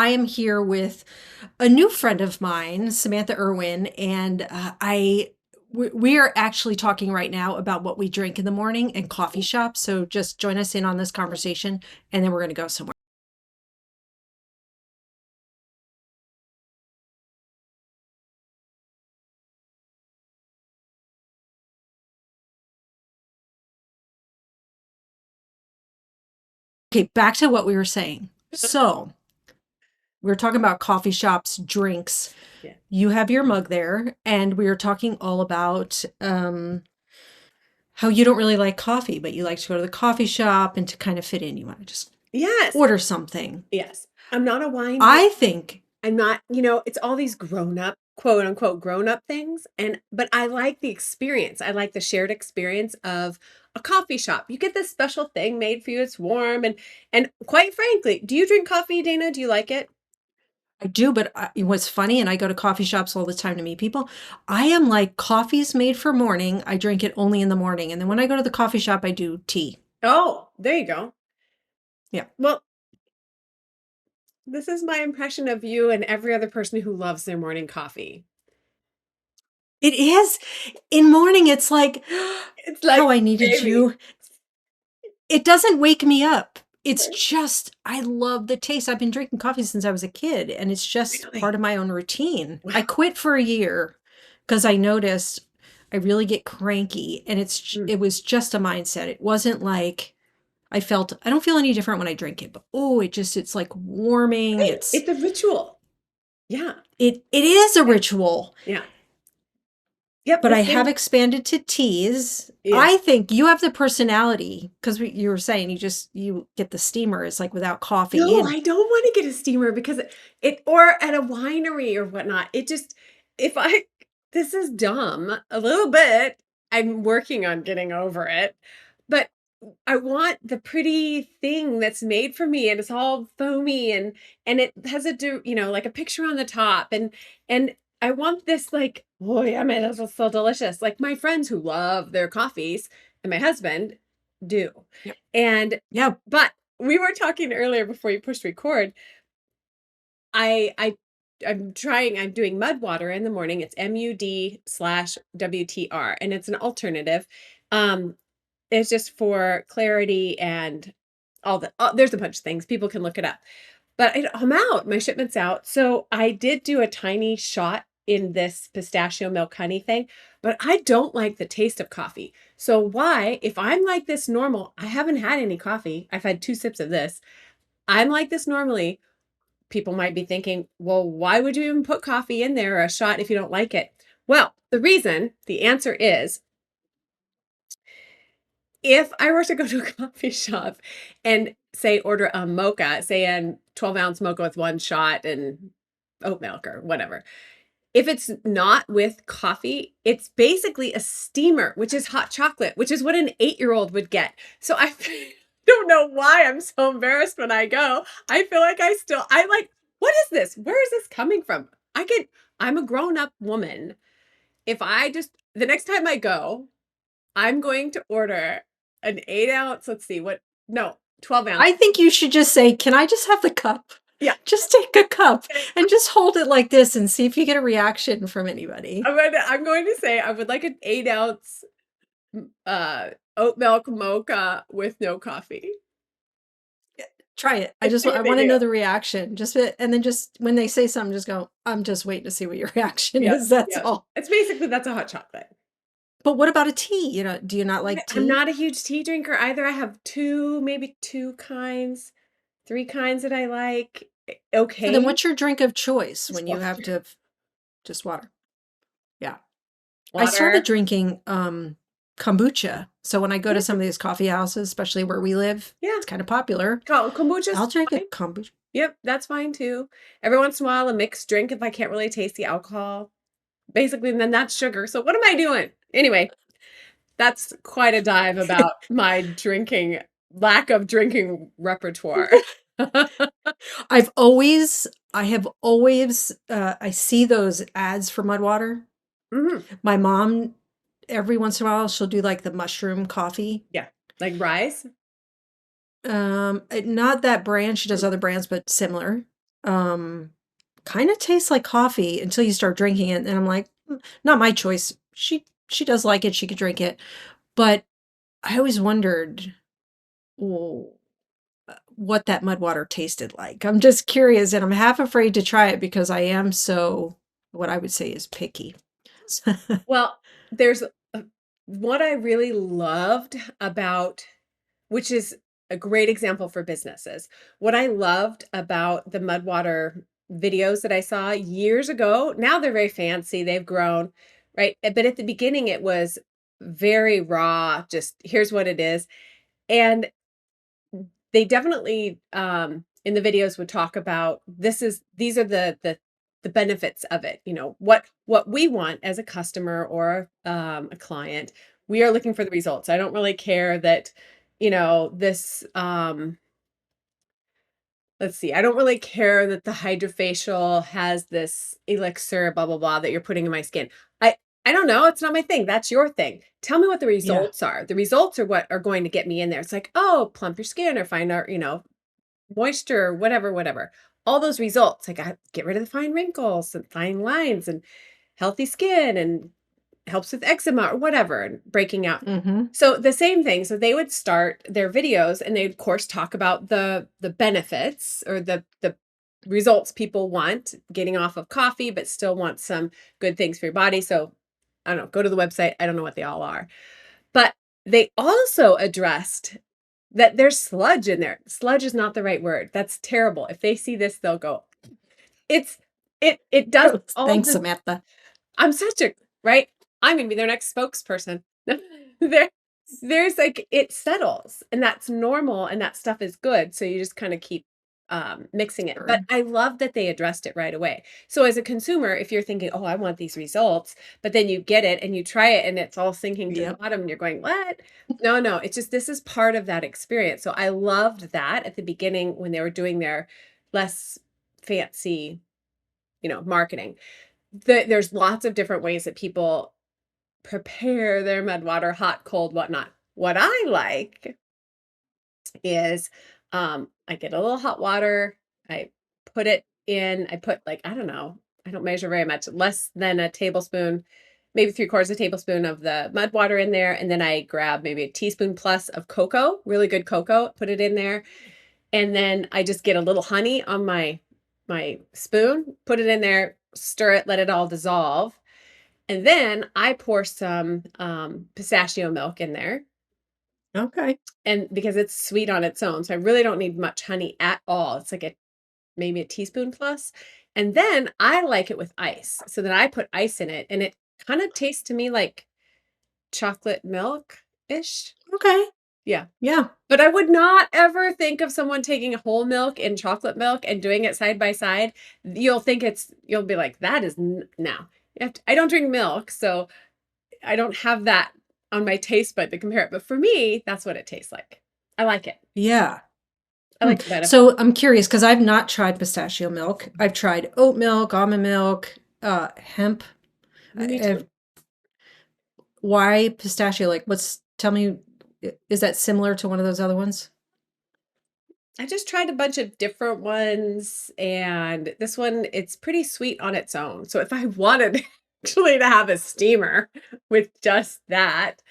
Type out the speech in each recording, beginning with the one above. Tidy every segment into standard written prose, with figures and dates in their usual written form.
I am here with a new friend of mine, Samantha Irwin, and we are actually talking right now about what we drink in the morning and coffee shops. So just join us in on this conversation, and then we're going to go somewhere. Okay, back to what we were saying. So we're talking about coffee shops, drinks. Yeah. You have your mug there, and we were talking all about how you don't really like coffee, but you like to go to the coffee shop and to kind of fit in. You want to just Yes. order something. Yes. I'm not a wine I drinker. think I'm not, it's all these grown up, quote unquote, grown up things. But I like the experience. I like the shared experience of a coffee shop. You get this special thing made for you. It's warm. And quite frankly, do you drink coffee, Dana? Do you like it? I do, but what's funny, and I go to coffee shops all the time to meet people. I am like, coffee's made for morning. I drink it only in the morning. And then when I go to the coffee shop, I do tea. Oh, there you go. Yeah. Well, this is my impression of you and every other person who loves their morning coffee. It is. In morning, it's like, It's like, how I needed baby. you. It doesn't wake me up. It's just, I love the taste. I've been drinking coffee since I was a kid, and it's just Really? part of my own routine. I Wow. quit for a year because I noticed I really get cranky, and Mm. it was just a mindset. It wasn't like I don't feel any different when I drink it, but oh, it's like warming. Right. It's a ritual. Yeah. It is a ritual. Yeah. Yep. But The I have same. expanded to teas. Yeah. I think you have the personality because you were saying you get the steamer. It's like without coffee No, in. I don't want to get a steamer because or at a winery or whatnot. It just, if I, this is dumb a little bit. I'm working on getting over it, but I want the pretty thing that's made for me and it's all foamy and it has like a picture on the top and I want this like, oh yeah, man, this is so delicious. Like my friends who love their coffees and my husband do. Yep. And Yeah. but we were talking earlier before you pushed record. I I'm doing mud water in the morning. It's MUD/WTR and it's an alternative. Um it's just for clarity and there's a bunch of things. People can look it up. But I'm out. My shipment's out. So I did do a tiny shot in this pistachio milk honey thing, but I don't like the taste of coffee. So why, if I'm like this normal, I haven't had any coffee. I've had 2 sips of this. I'm like this normally. People might be thinking, well, why would you even put coffee in there or a shot if you don't like it? Well, the answer is if I were to go to a coffee shop and say order a mocha, say a 12-ounce mocha with 1 shot and oat milk or whatever, if it's not with coffee, it's basically a steamer, which is hot chocolate, which is what an 8-year-old would get. So I don't know why I'm so embarrassed when I go. I feel like I like, what is this? Where is this coming from? I'm a grown-up woman. If I just, the next time I go, I'm going to order an 8-ounce, let's see, no, 12-ounce. I think you should just say, "Can I just have the cup?" Yeah. Just take a cup and just hold it like this and see if you get a reaction from anybody. I'm going to say I would like an 8-ounce oat milk mocha with no coffee. Try it. And see I what they want to do. know the reaction. And then just when they say something, just go, "I'm just waiting to see what your reaction Yeah, is." That's yeah. all. It's basically that's a hot chocolate. But what about a tea? Do you not like I'm tea? not a huge tea drinker either. I have maybe two kinds, three kinds that I like. So then Okay. what's your drink of choice Just when you have water. to just water? Yeah. I started Water. drinking kombucha. So when I go to some of these coffee houses, especially where we live, Yeah. it's kind of popular. Kombucha's I'll drink a fine. kombucha. Yep, that's fine too. Every once in a while, a mixed drink if I can't really taste the alcohol. Basically, and then that's sugar. So what am I doing? Anyway, that's quite a dive about my lack of drinking repertoire. I have always, I see those ads for Mud water. Mhm. My mom, every once in a while, she'll do like the mushroom coffee. Yeah. Like rice? Not that brand. She does other brands, but similar. um, kind of tastes like coffee until you start drinking it. And I'm like, not my choice. She does like it. She could drink it. But I always wondered what that mud water tasted like. I'm just curious and I'm half afraid to try it because I am so, what I would say is picky. Well, there's what I really loved about, which is a great example for businesses. What I loved about the Mudwater videos that I saw years ago, now they're very fancy, they've grown, right? But at the beginning, it was very raw, just here's what it is. And they definitely in the videos would talk about these are the benefits of it. You know, what we want as a customer or a client, we are looking for the results. I don't really care that, you know, this let's see, I don't really care that the hydrofacial has this elixir, blah, blah, blah, that you're putting in my skin. I I don't know. It's not my thing. That's your thing. Tell me what the Yeah. results are. The results are what are going to get me in there. It's like, oh, plump your skin or find out, you know, moisture, whatever, whatever. All those results, like get rid of the fine wrinkles and fine lines and healthy skin and helps with eczema or whatever and breaking out. Mm-hmm. So the same thing. So they would start their videos and they of course talk about the benefits or the results people want getting off of coffee, but still want some good things for your body. So I don't know, go to the website. I don't know what they all are. But they also addressed that there's sludge in there. Sludge is not the right word. That's terrible. If they see this, they'll go, it's it does Gross. all Thanks, the Samantha. I'm such a right? I'm gonna be their next spokesperson. There there's like it settles, and that's normal, and that stuff is good, so you just kinda keep, mixing it, but Sure. I love that they addressed it right away. So as a consumer, if you're thinking, "Oh, I want these results," but then you get it and you try it and it's all sinking to the Yep. bottom and you're going, "What?" No, no, it's just this is part of that experience, so I loved that at the beginning when they were doing their less fancy, you know, marketing. There's lots of different ways that people prepare their mud water, hot, cold, whatnot. What I like is I get a little hot water, I put it in, I put like, I don't know, I don't measure very much, less than a tablespoon, maybe 3/4 a tablespoon of the mud water in there. And then I grab maybe a teaspoon plus of cocoa, really good cocoa, put it in there. And then I just get a little honey on my spoon, put it in there, stir it, let it all dissolve. And then I pour some, pistachio milk in there, Okay. and because it's sweet on its own, so I really don't need much honey at all. It's like a maybe a teaspoon plus, and then I like it with ice. So then I put ice in it, and it kinda tastes to me like chocolate milk-ish. Okay. Yeah. Yeah. But I would not ever think of someone taking whole milk and chocolate milk and doing it side by side. You'll be like, "That is n no." I don't drink milk, so I don't have that on my taste bud to compare it, but for me, that's what it tastes like. I like it. Yeah. I Hmm. like the benefit. So I'm curious because I've not tried pistachio milk. I've tried oat milk, almond milk, hemp. Me Have too. Why pistachio? Like, tell me, is that similar to one of those other ones? I just tried a bunch of different ones, and this one, it's pretty sweet on its own. So if I wanted actually to have a steamer with just that,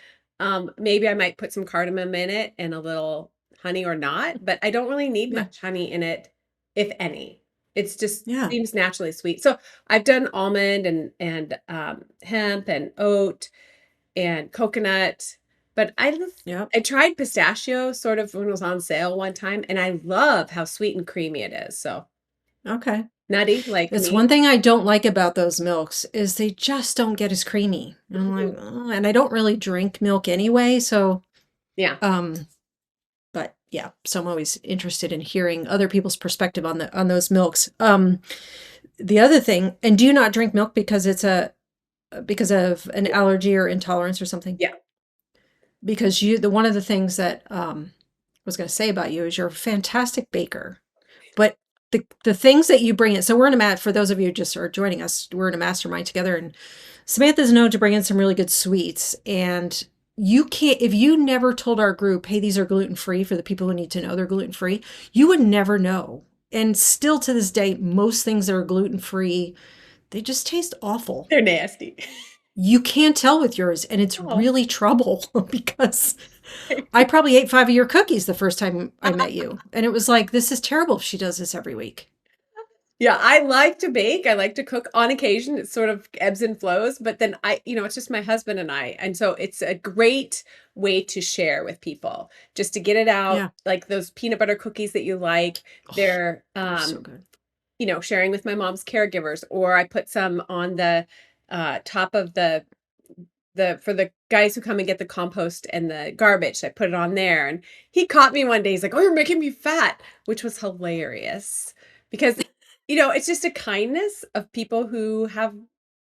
maybe I might put some cardamom in it and a little honey or not, but I don't really need Yeah. much honey in it, if any. It's just Yeah. seems naturally sweet. So I've done almond and hemp and oat and coconut, but Yep. I tried pistachio sort of when it was on sale one time, and I love how sweet and creamy it is, so Okay. nutty like It's me. one thing I don't like about those milks is they just don't get as creamy. And I'm like, Mhm. oh, and I don't really drink milk anyway, so Yeah. um but yeah, so I'm always interested in hearing other people's perspective on those milks. The other thing, and do you not drink milk because it's a because of an allergy or intolerance or something? Yeah. Because the one of the things that I was going to say about you is you're a fantastic baker. But the things that you bring in, so we're in a mat for those of you who just are joining us, we're in a mastermind together, and Samantha's known to bring in some really good sweets. And you can't, if you never told our group, hey, these are gluten free for the people who need to know they're gluten free, you would never know. And still to this day, most things that are gluten free, they just taste awful. They're nasty. You can't tell with yours, and it's Oh, really trouble because I probably ate 5 of your cookies the first time I met you, and it was like, "This is terrible if she does this every week." yeah, I like to bake. I like to cook on occasion. It sort of ebbs and flows, but then it's just my husband and I. And so it's a great way to share with people, just to get it out, Yeah. like those peanut butter cookies that you like. Oh, They're they're so good. sharing with my mom's caregivers, or I put some on the top of the for the guys who come and get the compost and the garbage. I put it on there, and he caught me one day. He's like, "Oh, you're making me fat," which was hilarious because it's just a kindness of people who have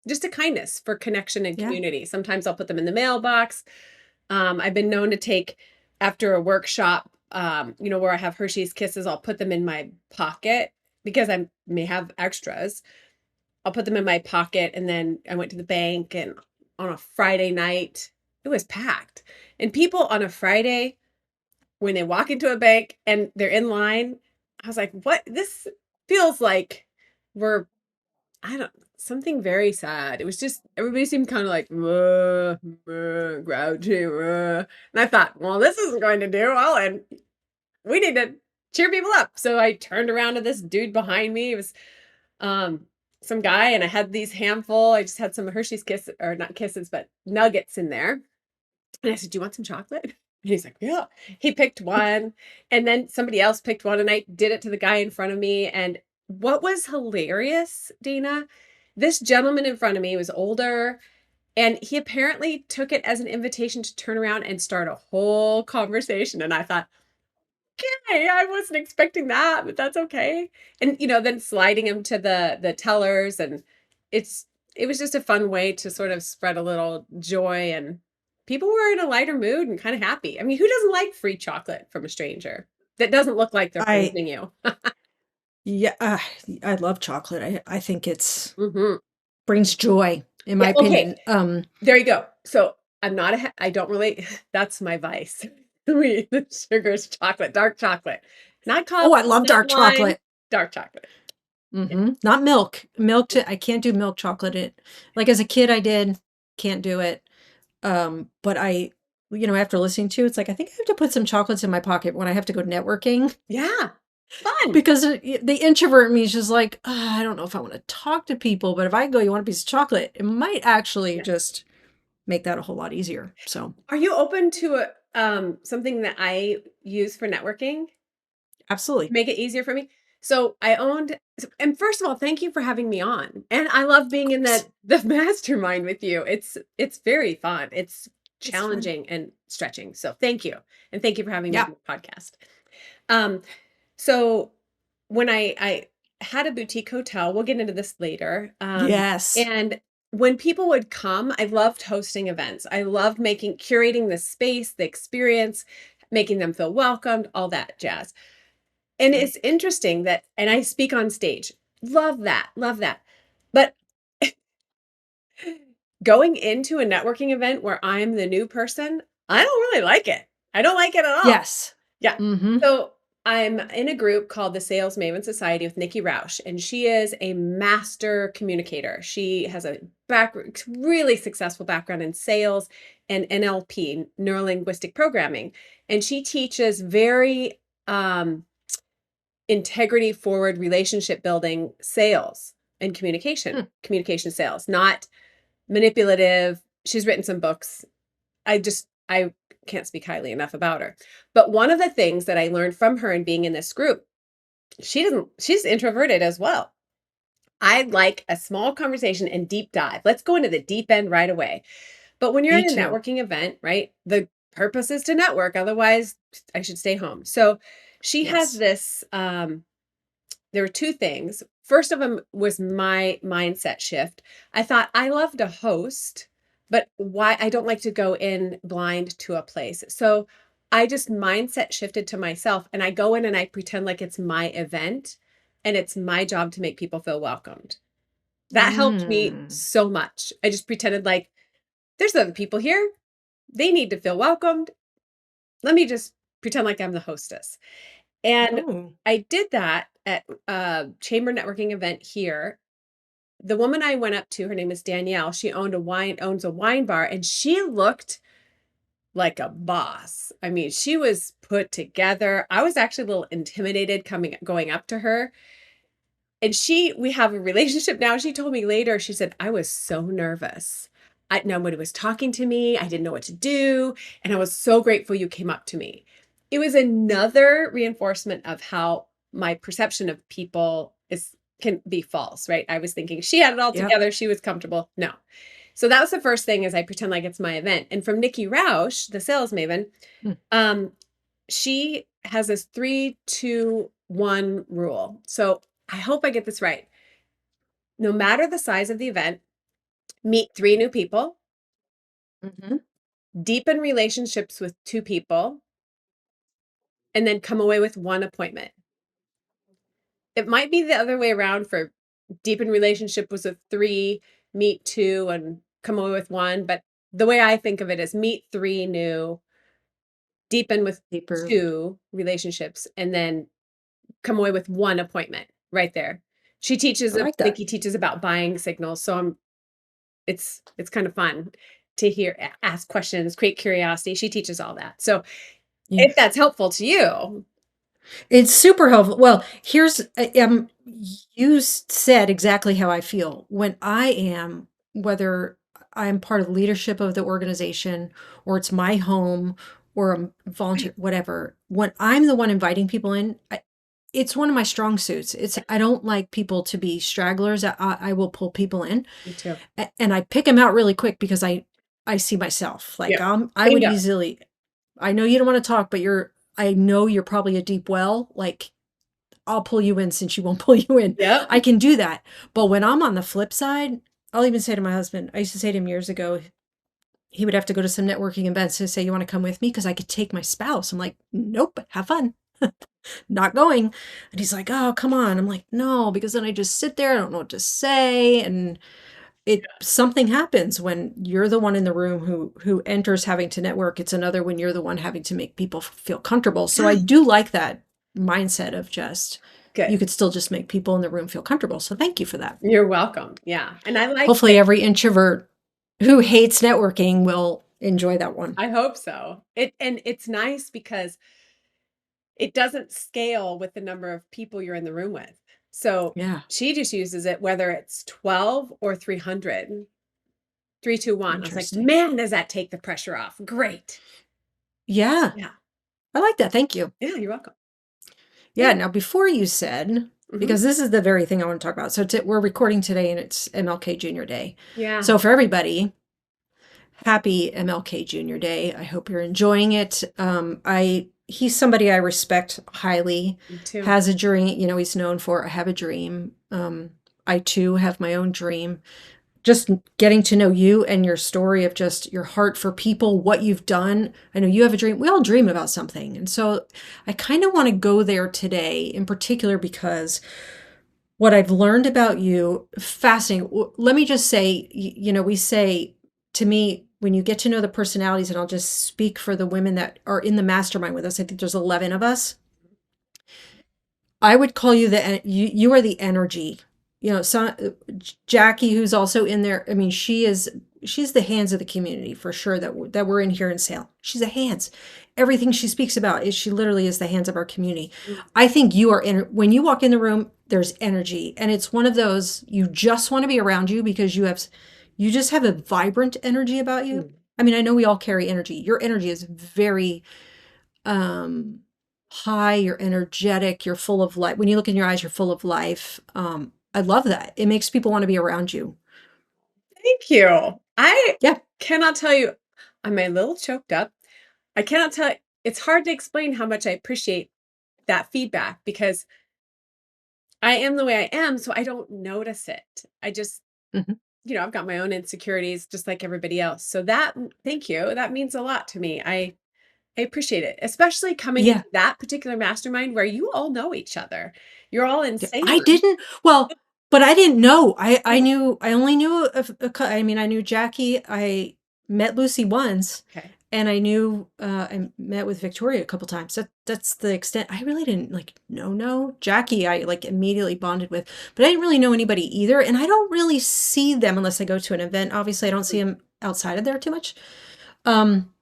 just a kindness for connection and Yeah. community. Sometimes I'll put them in the mailbox. I've been known to take after a workshop, where I have Hershey's Kisses, I'll put them in my pocket because I may have extras. I'll put them in my pocket, and then I went to the bank, and on a Friday night, it was packed. And people on a Friday, when they walk into a bank and they're in line, I was like, "What? This feels like we're I don't something very sad." It was just everybody seemed kind of like grouchy, and I thought, "Well, this isn't going to do well, and we need to cheer people up." So I turned around to this dude behind me. It was um, some guy, and I had these handful. I just had some Hershey's Kiss, or not Kisses, but nuggets in there. And I said, "Do you want some chocolate?" And he's like, "Yeah." He picked one, and then somebody else picked one, and I did it to the guy in front of me. And what was hilarious, Dana, this gentleman in front of me was older, and he apparently took it as an invitation to turn around and start a whole conversation. And I thought, "Okay, I wasn't expecting that, but that's okay." And, then sliding him to the tellers, and it's it was just a fun way to sort of spread a little joy, and people were in a lighter mood and kind of happy. I mean, who doesn't like free chocolate from a stranger that doesn't look like they're I poisoning you? Yeah, I love chocolate. I think it's Mhm. brings joy, in my Yeah, okay. opinion. There you go. So, I don't really that's my vice. The sugar is chocolate, dark chocolate. Not Oh, I coffee, love not dark wine, chocolate. dark chocolate. Yeah. Not milk. I can't do milk chocolate. Like, as a kid, I did, can't do it. But after listening to, it's like, I think I have to put some chocolates in my pocket when I have to go networking Yeah. Fun. because the introvert in me is just like, I don't know if I want to talk to people, but if I go, you want a piece of chocolate, it might actually Yeah. just make that a whole lot easier. So, Are you open to something that I use for networking? absolutely. Make it easier for me? So, and first of all, thank you for having me on. And I love being Of in course. the mastermind with you. It's very fun. It's It's fun. challenging and stretching. So, thank you. And thank you for having me Yeah. on the podcast. Um, so when I had a boutique hotel, we'll get into this later. Yes. And when people would come, I loved hosting events. I loved curating the space, the experience, making them feel welcomed, all that jazz. And Yeah. it's interesting that, and I speak on stage. Love that. Love that. But going into a networking event where I'm the new person, I don't really like it. I don't like it at all. Yes. Yeah. Mhm. So I'm in a group called the Sales Maven Society with Nikki Rausch, and she is a master communicator. She has a really successful background in sales and NLP, neuro linguistic programming. And she teaches very integrity forward relationship building sales and Hmm. communication sales, not manipulative. She's written some books. I can't speak highly enough about her. But one of the things that I learned from her and being in this group, she's introverted as well. I'd like a small conversation and deep dive. Let's go into the deep end right away. But when you're Me in a too. networking event, right? The purpose is to network. Otherwise, I should stay home. So she has Yes. this there were two things. First of them was my mindset shift. I thought I love to host, but why I don't like to go in blind to a place. So I just mindset shifted to myself, and I go in and I pretend like it's my event and it's my job to make people feel welcomed. That helped me Mm. so much. I just pretended like there's other people here. They need to feel welcomed. Let me just pretend like I'm the hostess. And Oh. I did that, at a chamber networking event here. The woman I went up to, her name is Danielle. She owns a wine bar, and she looked like a boss. I mean, she was put together. I was actually a little intimidated going up to her. And we have a relationship now. She told me later, she said, I was so nervous. Nobody was talking to me. I didn't know what to do. And I was so grateful you came up to me. It was another reinforcement of how my perception of people can be false, right? I was thinking she had it all Yep. together. She was comfortable. No. So that was the first thing is I pretend like it's my event. And from Nikki Rausch, the sales maven, Mm. she has this 3-2-1 rule. So I hope I get this right. No matter the size of the event, meet 3 new people, Mhm. deepen relationships with 2 people, and then come away with 1 appointment. It might be the other way around for deepen relationship was with 3, meet 2, and come away with 1, but the way I think of it is meet 3 new, deepen with Deeper. 2 relationships, and then come away with 1 appointment right there. I like that. Nikki teaches about buying signals, so it's kind of fun to ask questions, create curiosity. She teaches all that. So Yeah. if that's helpful to you. It's super helpful. Well, you said exactly how I feel. When I am, whether I'm part of the leadership of the organization or it's my home or I'm volunteer, whatever, when I'm the one inviting people in, it's one of my strong suits. I don't like people to be stragglers. I will pull people in, Me too. and I pick them out really quick because I see myself. Like Yep. I would Bingo. easily. I know you don't want to talk, but I know you're probably a deep well. Like I'll pull you in since you won't pull you in. Yep. I can do that. But when I'm on the flip side, I'll even say to my husband, I used to say to him years ago, he would have to go to some networking events to say, you want to come with me? Because I could take my spouse. I'm like, nope, have fun. Not going. And he's like, oh, come on. I'm like, no, because then I just sit there. I don't know what to say. And something happens when you're the one in the room who enters having to network. It's another when you're the one having to make people feel comfortable. So I do like that mindset of just you Good. could still just make people in the room feel comfortable. So thank you for that. You're welcome. Yeah. And I like Hopefully that. every introvert who hates networking will enjoy that one. I hope so. It's nice because it doesn't scale with the number of people you're in the room with. So Yeah. she just uses it whether it's 12 or 300. 3-2-1. I was like, Interesting. man, does that take the pressure off? Great. Yeah. Yeah. I like that. Thank you. Yeah, you're welcome. Yeah. Now, before you said, Mhm. because this is the very thing I want to talk about. So we're recording today and it's MLK Jr. Day. Yeah, So for everybody, happy MLK Jr. Day. I hope you're enjoying it. He's somebody I respect highly, me too. has a dream, he's known for I have a dream. I too have my own dream. Just getting to know you and your story of just your heart for people, what you've done. I know you have a dream. We all dream about something. And so I kind of want to go there today in particular because what I've learned about you, fascinating. Let me just say, we say to me, when you get to know the personalities, and I'll just speak for the women that are in the mastermind with us, I think there's 11 of us. I would call you you are the energy. Jackie, who's also in there. I mean, she's the hands of the community for sure that we're in here in Salem. She's the hands. Everything she speaks about she literally is the hands of our community. Mm. I think you are when you walk in the room, there's energy, and it's one of those you just want to be around you because you just have a vibrant energy about you. Mm. I mean, I know we all carry energy. Your energy is very um high, you're energetic, you're full of life. When you look in your eyes, you're full of life. I love that. It makes people want to be around you. Thank you. I Yeah. cannot tell you, I'm a little choked up. I cannot tell it's hard to explain how much I appreciate that feedback because I am the way I am, so I don't notice it. I just, Mhm. I've got my own insecurities just like everybody else. So thank you. That means a lot to me. I appreciate it, especially coming into Yeah. that particular mastermind where you all know each other. You're all in Yeah. I Salem. didn't well, but I didn't know. Oh, I only knew I mean, I knew Jackie. I met Lucy once okay. and I met with Victoria a couple times. that's the extent. I really didn't like no. Jackie, I like immediately bonded with, but I didn't really know anybody either. And I don't really see them unless I go to an event. Obviously, I don't see them outside of there too much. Um,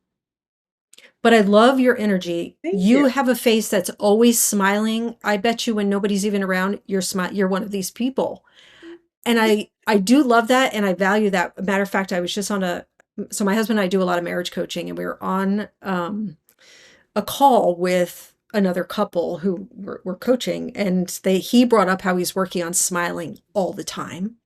but I love your energy. Thank you. You have a face that's always smiling. I bet you when nobody's even around, you're one of these people. And I do love that and I value that. Matter of fact, I was just on so my husband and I do a lot of marriage coaching, and we were on a call with another couple who were coaching, and he brought up how he's working on smiling all the time.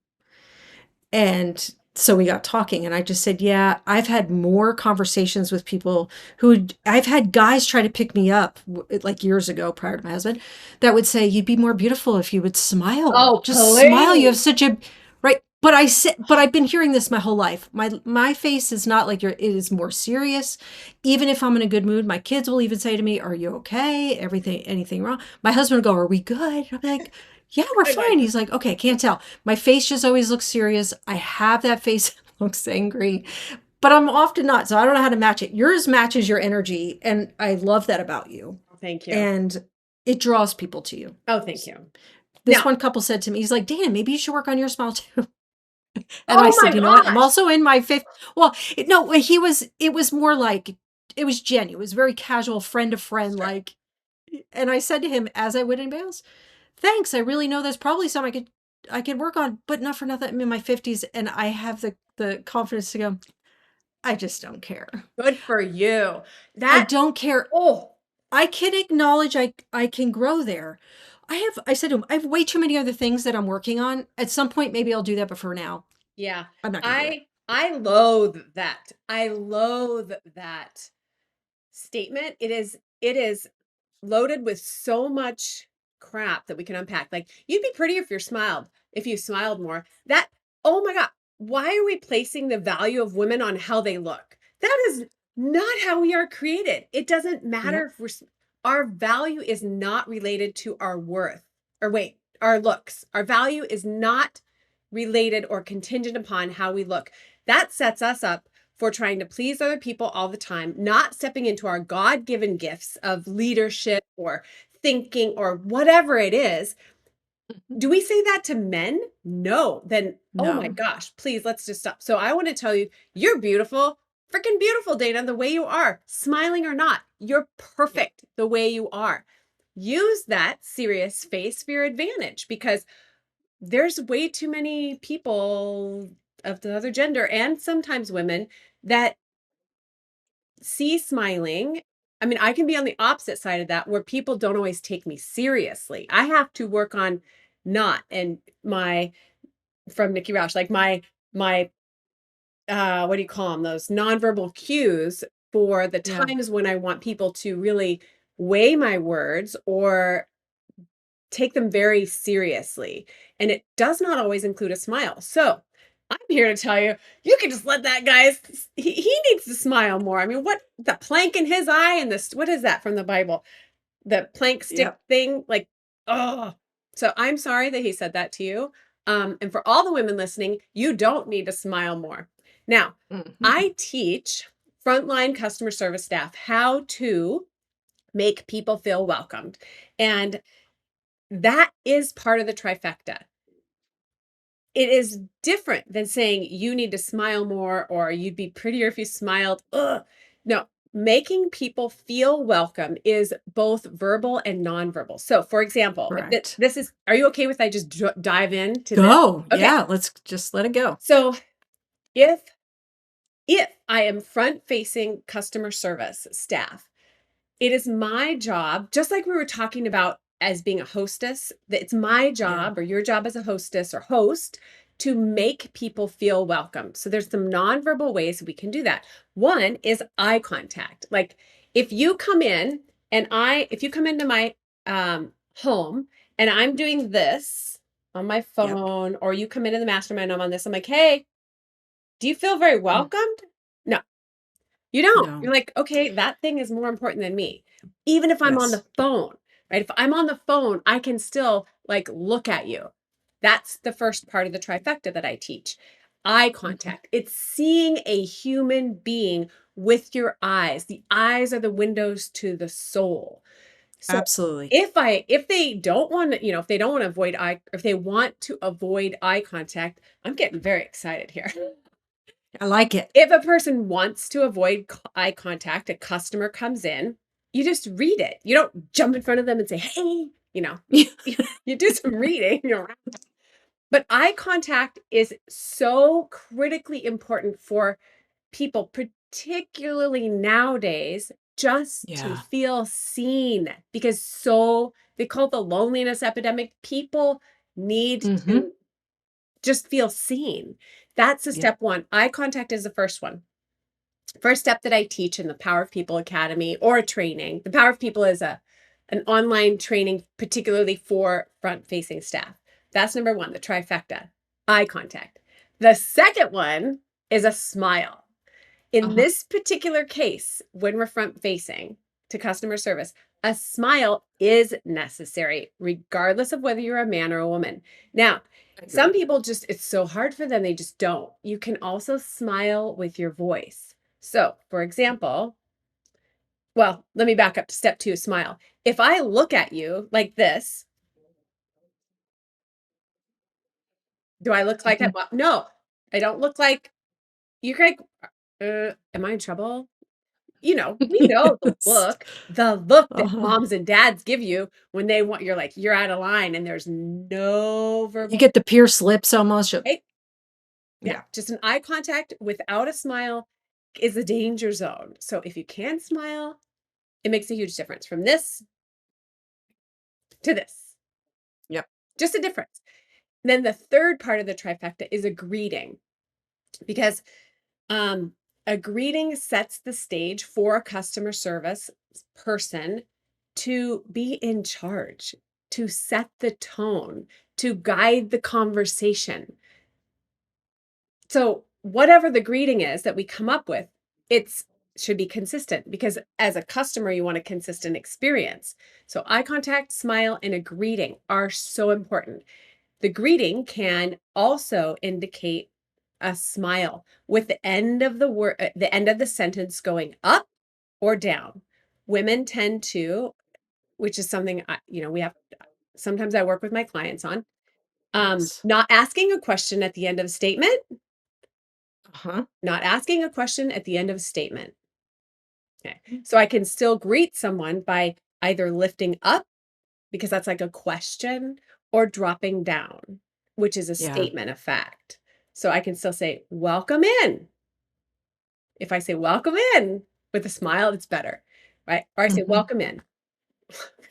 And so we got talking, and I just said, yeah, I've had more conversations with people I've had guys try to pick me up like years ago prior to my husband that would say, you'd be more beautiful if you would smile. Oh, Just smile. You have please. such a, right. But but I've been hearing this my whole life. My face is not like it is more serious. Even if I'm in a good mood, my kids will even say to me, are you okay? Anything wrong? My husband will go, are we good? I'm like, yeah, we're I like fine. this. He's like, okay, can't tell. My face just always looks serious. I have that face that looks angry, but I'm often not. So I don't know how to match it. Yours matches your energy. And I love that about you. Oh, thank you. And it draws people to you. Oh, thank you. This Now, one couple said to me, he's like, Dana, maybe you should work on your smile too. And I oh my said, you know what? I'm gosh. also in my fifth. Well, no, it was more like, it was genuine. It was very casual, friend to friend. Sure. Like, and I said to him, as I would anybody else, thanks. I really know there's probably some I could work on, but not for nothing. I'm in my 50s and I have the confidence to go, I just don't care. Good for you. I That, don't care. oh, I can acknowledge I can grow there. I said to him, I have way too many other things that I'm working on. At some point, maybe I'll do that, but for now, yeah. I'm not gonna do it. I loathe that. I loathe that statement. It is loaded with so much crap that we can unpack. Like, you'd be prettier if you smiled more. That, oh my God, why are we placing the value of women on how they look? That is not how we are created. It doesn't matter Yep. if our value is not related to our worth, or wait, our looks. Our value is not related or contingent upon how we look. That sets us up for trying to please other people all the time, not stepping into our God-given gifts of leadership or thinking or whatever it is. Do we say that to men? No. Then, oh my No. gosh, please, let's just stop. So I want to tell you, you're beautiful, freaking beautiful, Dana, the way you are, smiling or not. You're Yep. perfect the way you are. Use that serious face for your advantage, because there's way too many people of the other gender, and sometimes women, that see smiling. I mean, I can be on the opposite side of that, where people don't always take me seriously. I have to work on not, and my, from Nikki Roush, like my what do you call them? Those nonverbal cues for the Yeah. times when I want people to really weigh my words or take them very seriously. And it does not always include a smile. So I'm here to tell you, you can just let that guy, he needs to smile more. I mean, what, the plank in his eye and this, what is that from the Bible? The plank stick Yep. thing, like, oh. So I'm sorry that he said that to you. And for all the women listening, you don't need to smile more. Now, Mhm. I teach frontline customer service staff how to make people feel welcomed. And that is part of the trifecta. It is different than saying you need to smile more or you'd be prettier if you smiled. Ugh. No, making people feel welcome is both verbal and nonverbal. So, for example, if Correct. this is, are you okay with I just dive into this? Go. Okay. Yeah. Let's just let it go. So, if if I am front facing customer service staff, it is my job, just like we were talking about as being a hostess, that it's my Yeah. job or your job as a hostess or host to make people feel welcome. So there's some nonverbal ways we can do that. One is eye contact. Like, if you come in if you come into my home and I'm doing this on my Yep. phone, or you come into the mastermind, I'm on this, I'm like, hey, do you feel very Mm. welcomed? No, you don't. You're No. like, okay, that thing is more important than me. Even if I'm on Yes. the phone, right? If I'm on the phone, I can still like look at you. That's the first part of the trifecta that I teach. eye Mhm. contact. It's seeing a human being with your eyes. The eyes are the windows to the soul. So Absolutely. if they don't want to, if they don't want to avoid if they want to avoid eye contact, I'm getting very excited here. I like it. If a person wants to avoid eye contact, a customer comes in, you just read it. You don't jump in front of them and say, "Hey," you do some reading, but eye contact is so critically important for people, particularly nowadays, just to Yeah. feel seen because they call it the loneliness epidemic. People need Mhm. to just feel seen. That's the Yep. step one. Eye contact is the first one. First step that I teach in the Power of People Academy or a training. The Power of People is an online training, particularly for front facing staff. That's number one, the trifecta, eye contact. The second one is a smile. In Uh-huh. this particular case, when we're front facing to customer service, a smile is necessary, regardless of whether you're a man or a woman. Now, I some agree. people it's so hard for them, they just don't. You can also smile with your voice. So, for example, well, let me back up to step two, smile. If I look at you like this, do I look like it? Mhm. Well, no, I don't look like you're like, am I in trouble? We know Yes. the look that Uh-huh. moms and dads give you when they want you're like, you're out of line and there's no You verbal get the pierced lips almost. hey, yeah, Yeah. just an eye contact without a smile is a danger zone. So if you can smile, it makes a huge difference from this to this. Yep. Just a difference. Then the third part of the trifecta is a greeting because Um, a greeting sets the stage for a customer service person to be in charge, to set the tone, to guide the conversation. So, whatever the greeting is that we come up with, it's should be consistent because as a customer you want a consistent experience. So eye contact, smile and a greeting are so important. The greeting can also indicate a smile with the end of the end of the sentence going up or down. Women tend to, which is something we have sometimes I work with my clients on, Yes. not asking a question at the end of a statement, Uh-huh. not asking a question at the end of a statement. Okay. So I can still greet someone by either lifting up because that's like a question, or dropping down, which is a Yeah. statement of fact. So I can still say, welcome in. If I say welcome in with a smile, it's better, right? Or I say, Mhm. welcome in.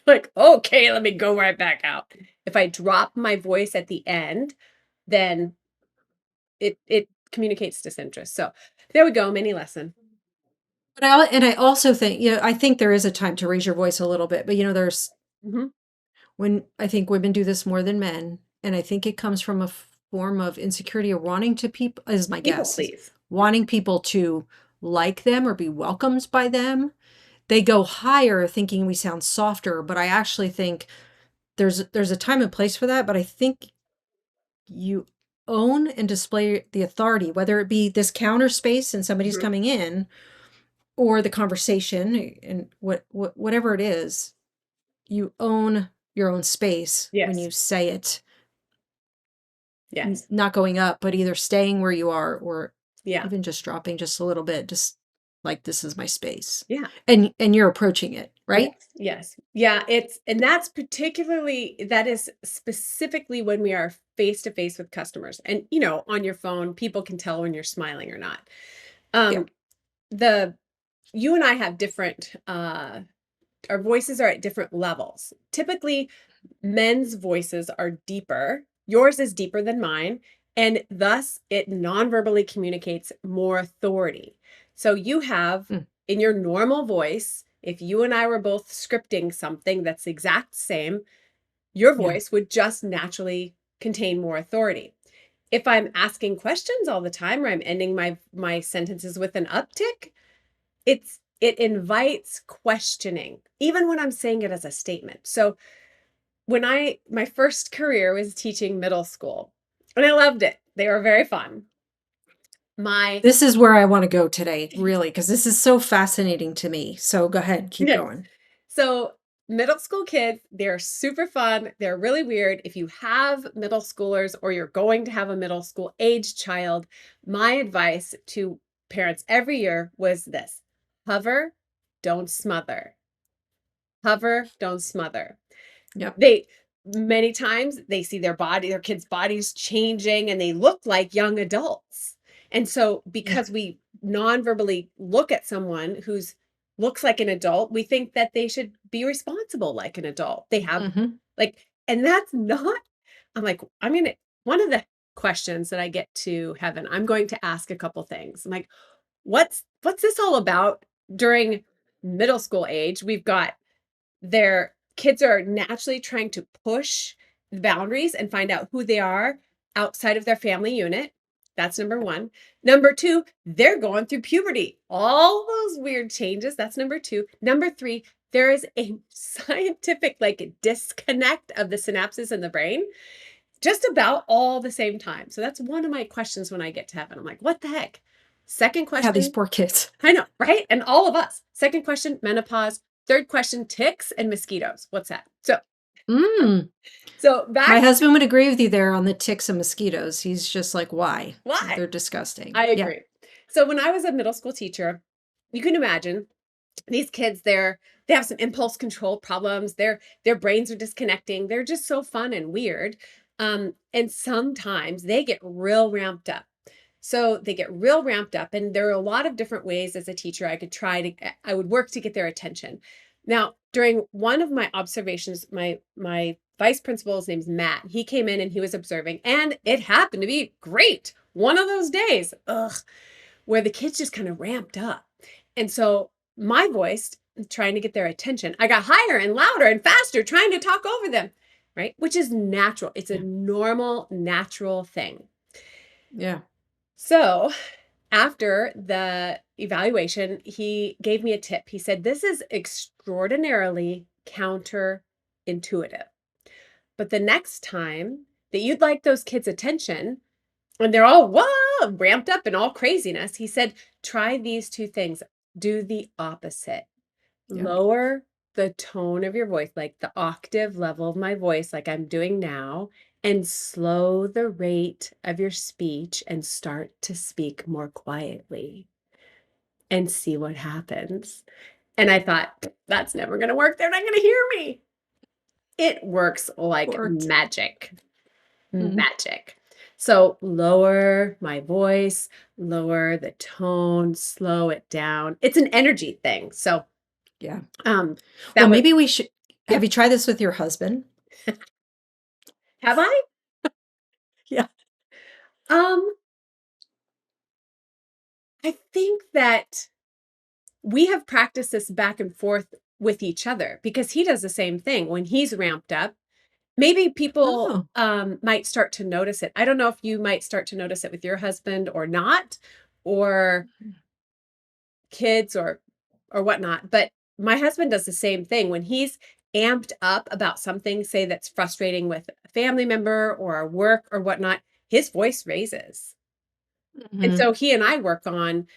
Like, okay, let me go right back out. If I drop my voice at the end, then it communicates disinterest. So there we go, mini lesson. But I also think, I think there is a time to raise your voice a little bit, but there's Mhm. when I think women do this more than men, and I think it comes from a form of insecurity or wanting to people, is my People guess, is please. wanting people to like them or be welcomed by them. They go higher thinking we sound softer, but I actually think there's a time and place for that, but I think you own and display the authority, whether it be this counter space and somebody's Mhm. coming in, or the conversation and whatever it is, you own your own space when Yes. you say it, Yes. not going up, but either staying where you are or Yeah. even just dropping just a little bit, just like this is my space. Yeah. And you're approaching it, Yes, right? yes. Yeah, that is specifically when we are face to face with customers. And, on your phone, people can tell when you're smiling or not. Yeah. Um, the You and I have different our voices are at different levels. Typically, men's voices are deeper. Yours is deeper than mine, and thus it non-verbally communicates more authority. So you have Mm, in your normal voice, if you and I were both scripting something that's the exact same, your yeah. voice would just naturally contain more authority. If I'm asking questions all the time or I'm ending my sentences with an uptick, it invites questioning, even when I'm saying it as a statement. So my first career was teaching middle school, and I loved it. They were very fun. My This is where I wanna go today, really, because this is so fascinating to me. So go ahead, keep Yes. going. So, middle school kids, they're super fun. They're really weird. If you have middle schoolers or you're going to have a middle school age child, my advice to parents every year was this: hover, don't smother. Hover, don't smother. Yep. They many times they see their kids' bodies changing and they look like young adults. And so Yeah. because we non-verbally look at someone who's looks like an adult, we think that they should be responsible like an adult. They have Mhm. like and that's not I'm like, I'm gonna one of the questions that I get to heaven, I'm going to ask a couple things. I'm like, what's this all about during middle school age? We've got their kids are naturally trying to push the boundaries and find out who they are outside of their family unit. That's number 1. Number 2, they're going through puberty. All those weird changes. That's number 2. Number 3, there is a scientific like disconnect of the synapses in the brain just about all the same time. So that's one of my questions when I get to heaven. I'm like, what the heck? Second Yeah, these question, poor kids. I know, right? And all of us. Second question, menopause. Third question, ticks and mosquitoes. What's that? Mm. So My back husband would agree with you there on the ticks and mosquitoes. He's just like, "Why? why? They're disgusting." I Yeah. agree. So when I was a middle school teacher, you can imagine these kids, they have some impulse control problems. Their brains are disconnecting. They're just so fun and weird. And sometimes they get real ramped up. So they get real ramped up, and there are a lot of different ways as a teacher I would work to get their attention. Now, during one of my observations, my vice principal's name's Matt. He came in and he was observing, and it happened to be great. One of those days, where the kids just kind of ramped up. And so my voice, trying to get their attention, I got higher and louder and faster, trying to talk over them, right? Which is natural. It's a Yeah. normal, natural thing. Yeah. So after the evaluation, he gave me a tip. He said, this is extraordinarily counterintuitive. But the next time that you'd like those kids' attention, and they're all whoa, ramped up and all craziness, he said, try these 2 things. Do the opposite. Yeah. Lower the tone of your voice, like the octave level of my voice, like I'm doing now, and slow the rate of your speech and start to speak more quietly and see what happens. And I thought, that's never going to work. They're not going to hear me. It works like Worked. magic. Mhm. Magic. So lower my voice, lower the tone, slow it down. It's an energy thing. So Yeah. um Well, that was maybe we should yeah. have you tried this with your husband? Have I? Yeah. Um I think that we have practiced this back and forth with each other because he does the same thing when he's ramped up. Maybe people Oh. might start to notice it. I don't know if you might start to notice it with your husband or not, or kids or whatnot, but my husband does the same thing when he's amped up about something, say that's frustrating with a family member or work or whatnot, his voice raises. And Mhm. so he and I work on,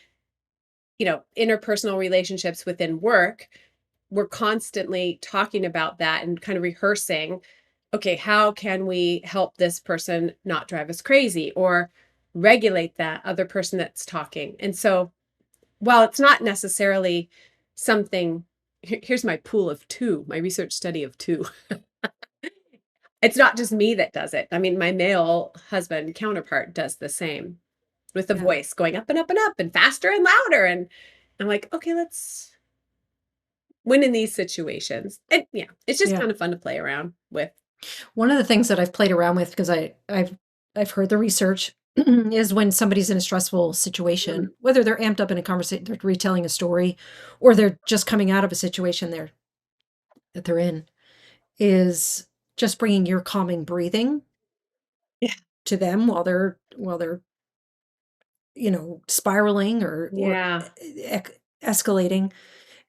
interpersonal relationships within work. We're constantly talking about that and kind of rehearsing, okay, how can we help this person not drive us crazy or regulate that other person that's talking? And so while it's not necessarily something here's my pool of 2, my research study of 2. It's not just me that does it. I mean, my male husband counterpart does the same with the Yeah. voice going up and up and up and faster and louder, and I'm like, "Okay, let's win in these situations." And, yeah, it's just Yeah. kind of fun to play around with. One of the things that I've played around with because I've heard the research is when somebody's in a stressful Mm, situation, whether they're amped up in a conversation, they're retelling a story, or they're just coming out of a situation that they're in, is just bringing your calming breathing yeah, to them while they're spiraling or yeah. escalating,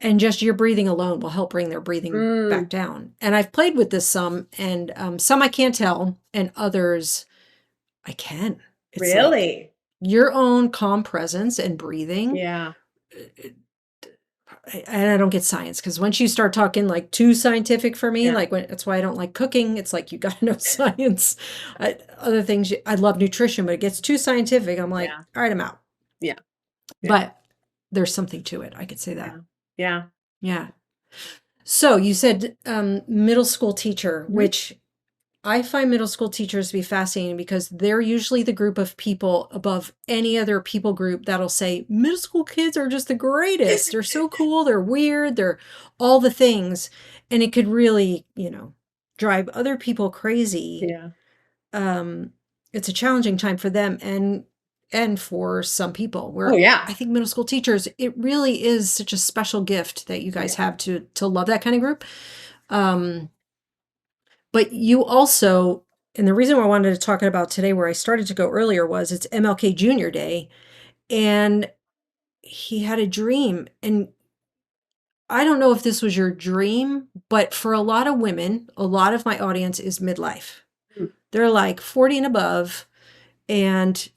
and just your breathing alone will help bring their breathing back Mm, down. And I've played with this some, and some I can't tell, and others I can. It's like really? your own calm presence and breathing. Yeah. And I don't get science because once you start talking like too scientific for me, Yeah. like that's why I don't like cooking. It's like you got to know science. Other things, I love nutrition, but it gets too scientific. I'm like, Yeah. all right, I'm out. Yeah. Yeah. But there's something to it. I could say that. Yeah. Yeah. Yeah. So you said middle school teacher, Mhm. which I find middle school teachers to be fascinating because they're usually the group of people above any other people group that'll say, middle school kids are just the greatest. They're so cool. They're weird. They're all the things. And it could really, drive other people crazy. Yeah. Um, it's a challenging time for them and for some people Oh, where yeah. I think middle school teachers, it really is such a special gift that you guys Yeah. have to love that kind of group. Um, but you also, and the reason why I wanted to talk about today, where I started to go earlier, was it's MLK Jr. Day, and he had a dream. And I don't know if this was your dream, but for a lot of women, a lot of my audience is midlife. Mm. They're like 40 and above and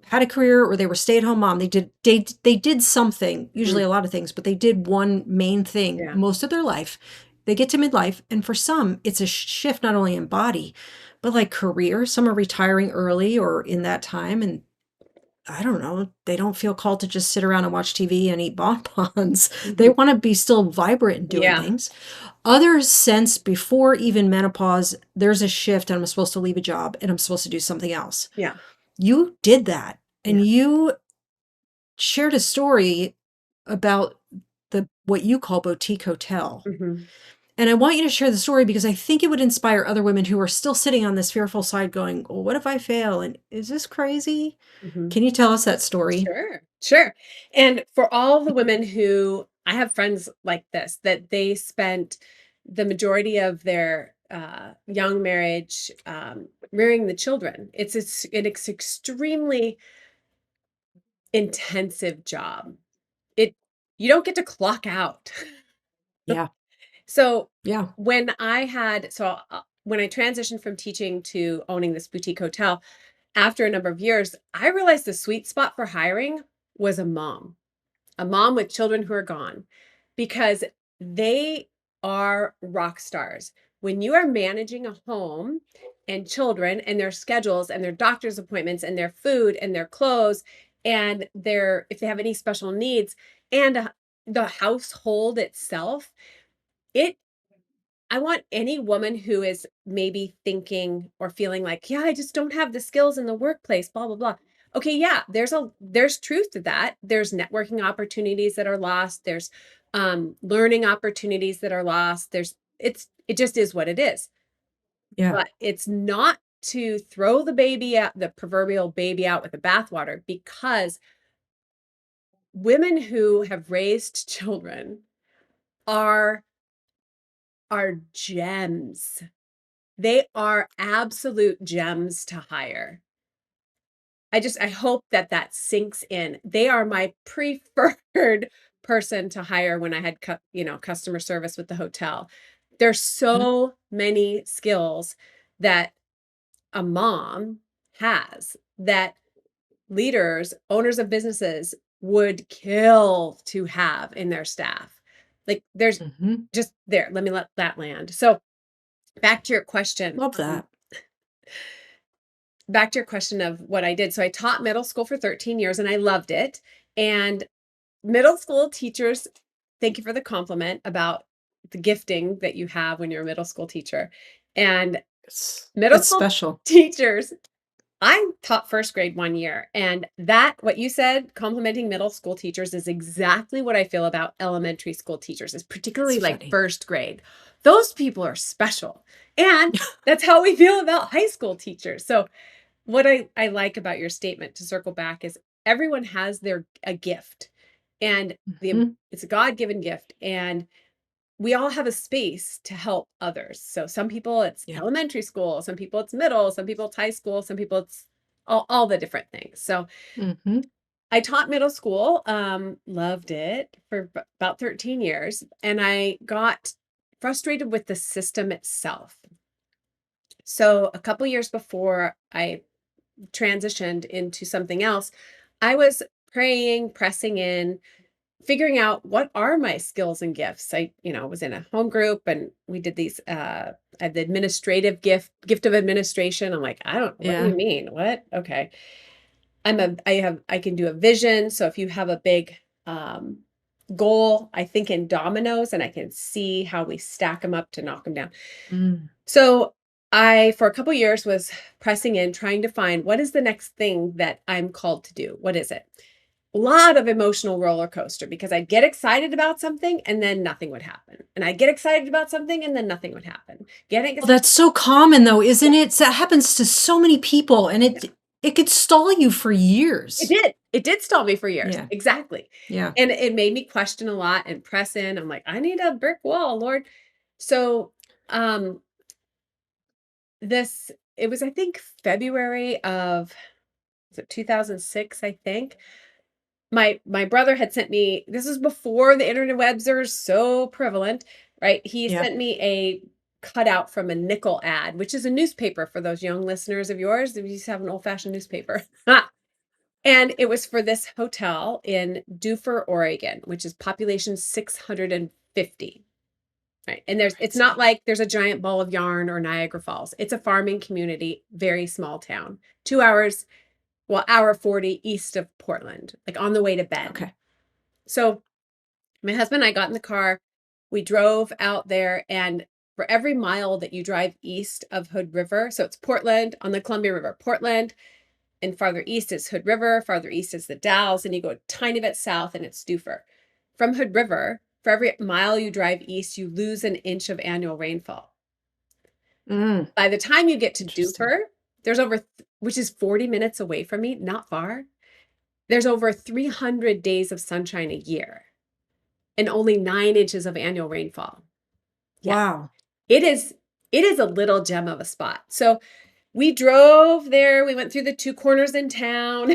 had a career or they were stay-at-home mom. They did something, usually Mhm. a lot of things, but they did one main thing Yeah. most of their life. They get to midlife, and for some, it's a shift not only in body, but like career. Some are retiring early or in that time, and I don't know, they don't feel called to just sit around and watch TV and eat bonbons. They Mhm. want to be still vibrant and doing Yeah. things. Others sense before even menopause, there's a shift and I'm supposed to leave a job and I'm supposed to do something else. Yeah. You did that, Yeah. and you shared a story about the what you call boutique hotel. Mhm. And I want you to share the story because I think it would inspire other women who are still sitting on this fearful side going, well, what if I fail? And is this crazy? Mhm. Can you tell us that story? Sure, sure. And for all the women who I have friends like this, that they spent the majority of their young marriage rearing the children. It's extremely intensive job. It You don't get to clock out. Yeah. So Yeah. when I transitioned from teaching to owning this boutique hotel, after a number of years, I realized the sweet spot for hiring was a mom with children who are gone, because they are rock stars. When you are managing a home and children and their schedules and their doctor's appointments and their food and their clothes and their, if they have any special needs, and the household itself, it I want any woman who is maybe thinking or feeling like, yeah, I just don't have the skills in the workplace, blah, blah, blah. Okay, yeah, there's truth to that. There's networking opportunities that are lost. There's learning opportunities that are lost. It just is what it is. Yeah. But it's not to throw the proverbial baby out with the bathwater, because women who have raised children are are gems. They are absolute gems to hire. I hope that that sinks in. They are my preferred person to hire when I had customer service with the hotel. There's Mhm. so many skills that a mom has that leaders, owners of businesses would kill to have in their staff. Like, there's Mhm. just there, let me let that land. So, back to your question. Love that. Back to your question of what I did. So I taught middle school for 13 years and I loved it. And middle school teachers, thank you for the compliment about the gifting that you have when you're a middle school teacher. And middle It's school special. teachers, I taught first grade 1 year, and that, what you said, complimenting middle school teachers, is exactly what I feel about elementary school teachers, is It's particularly like funny. first grade. Those people are special. And that's how we feel about high school teachers. So what I like about your statement, to circle back, is everyone has a gift, and Mhm. it's a God-given gift, and we all have a space to help others. So some people it's Yeah. elementary school, some people it's middle, some people it's high school, some people it's all the different things. So Mhm. I taught middle school, loved it for about 13 years, and I got frustrated with the system itself. So a couple years before I transitioned into something else, I was praying, pressing in, figuring out what are my skills and gifts. I, was in a home group and we did these I had the administrative gift of administration. I'm like, what do Yeah. you mean? What? Okay. I can do a vision. So if you have a big um goal, I think in dominoes and I can see how we stack them up to knock them down. Mm. So I, for a couple years, was pressing in, trying to find what is the next thing that I'm called to do? What is it? A lot of emotional roller coaster because I'd get excited about something and then nothing would happen. And I'd get excited about something and then nothing would happen. Getting Well, that's so common though, isn't it? That happens to so many people, and Yeah, it could stall you for it years. did. It did stall me for years. Yeah. Exactly. Yeah. And it made me question a lot and press in. I'm like, I need a brick wall, Lord. So um this it was, I think, February of, was it 2006, I think. My brother had sent me, this is before the interwebs are so prevalent, right? He Yeah. sent me a cutout from a nickel ad, which is a newspaper for those young listeners of yours. We used to have an old-fashioned newspaper. And it was for this hotel in Dufur, Oregon, which is population 650. Right. And All right, it's not see. like there's a giant ball of yarn or Niagara Falls. It's a farming community, very small town. 2 hours, well, hour 40 east of Portland, like on the way to Bend. Okay. So my husband and I got in the car. We drove out there, and for every mile that you drive east of Hood River, so it's Portland on the Columbia River, Portland, and farther east is Hood River, farther east is the Dalles, and you go a tiny bit south and it's Dufur. From Hood River, for every mile you drive east, you lose an inch of annual rainfall. Mm, By the time you get to interesting. Dufur, there's over, which is 40 minutes away from me, not far. There's over 300 days of sunshine a year and only 9 inches of annual rainfall. Yeah, Wow. it is. It is a little gem of a spot. So we drove there. We went through the two corners in town.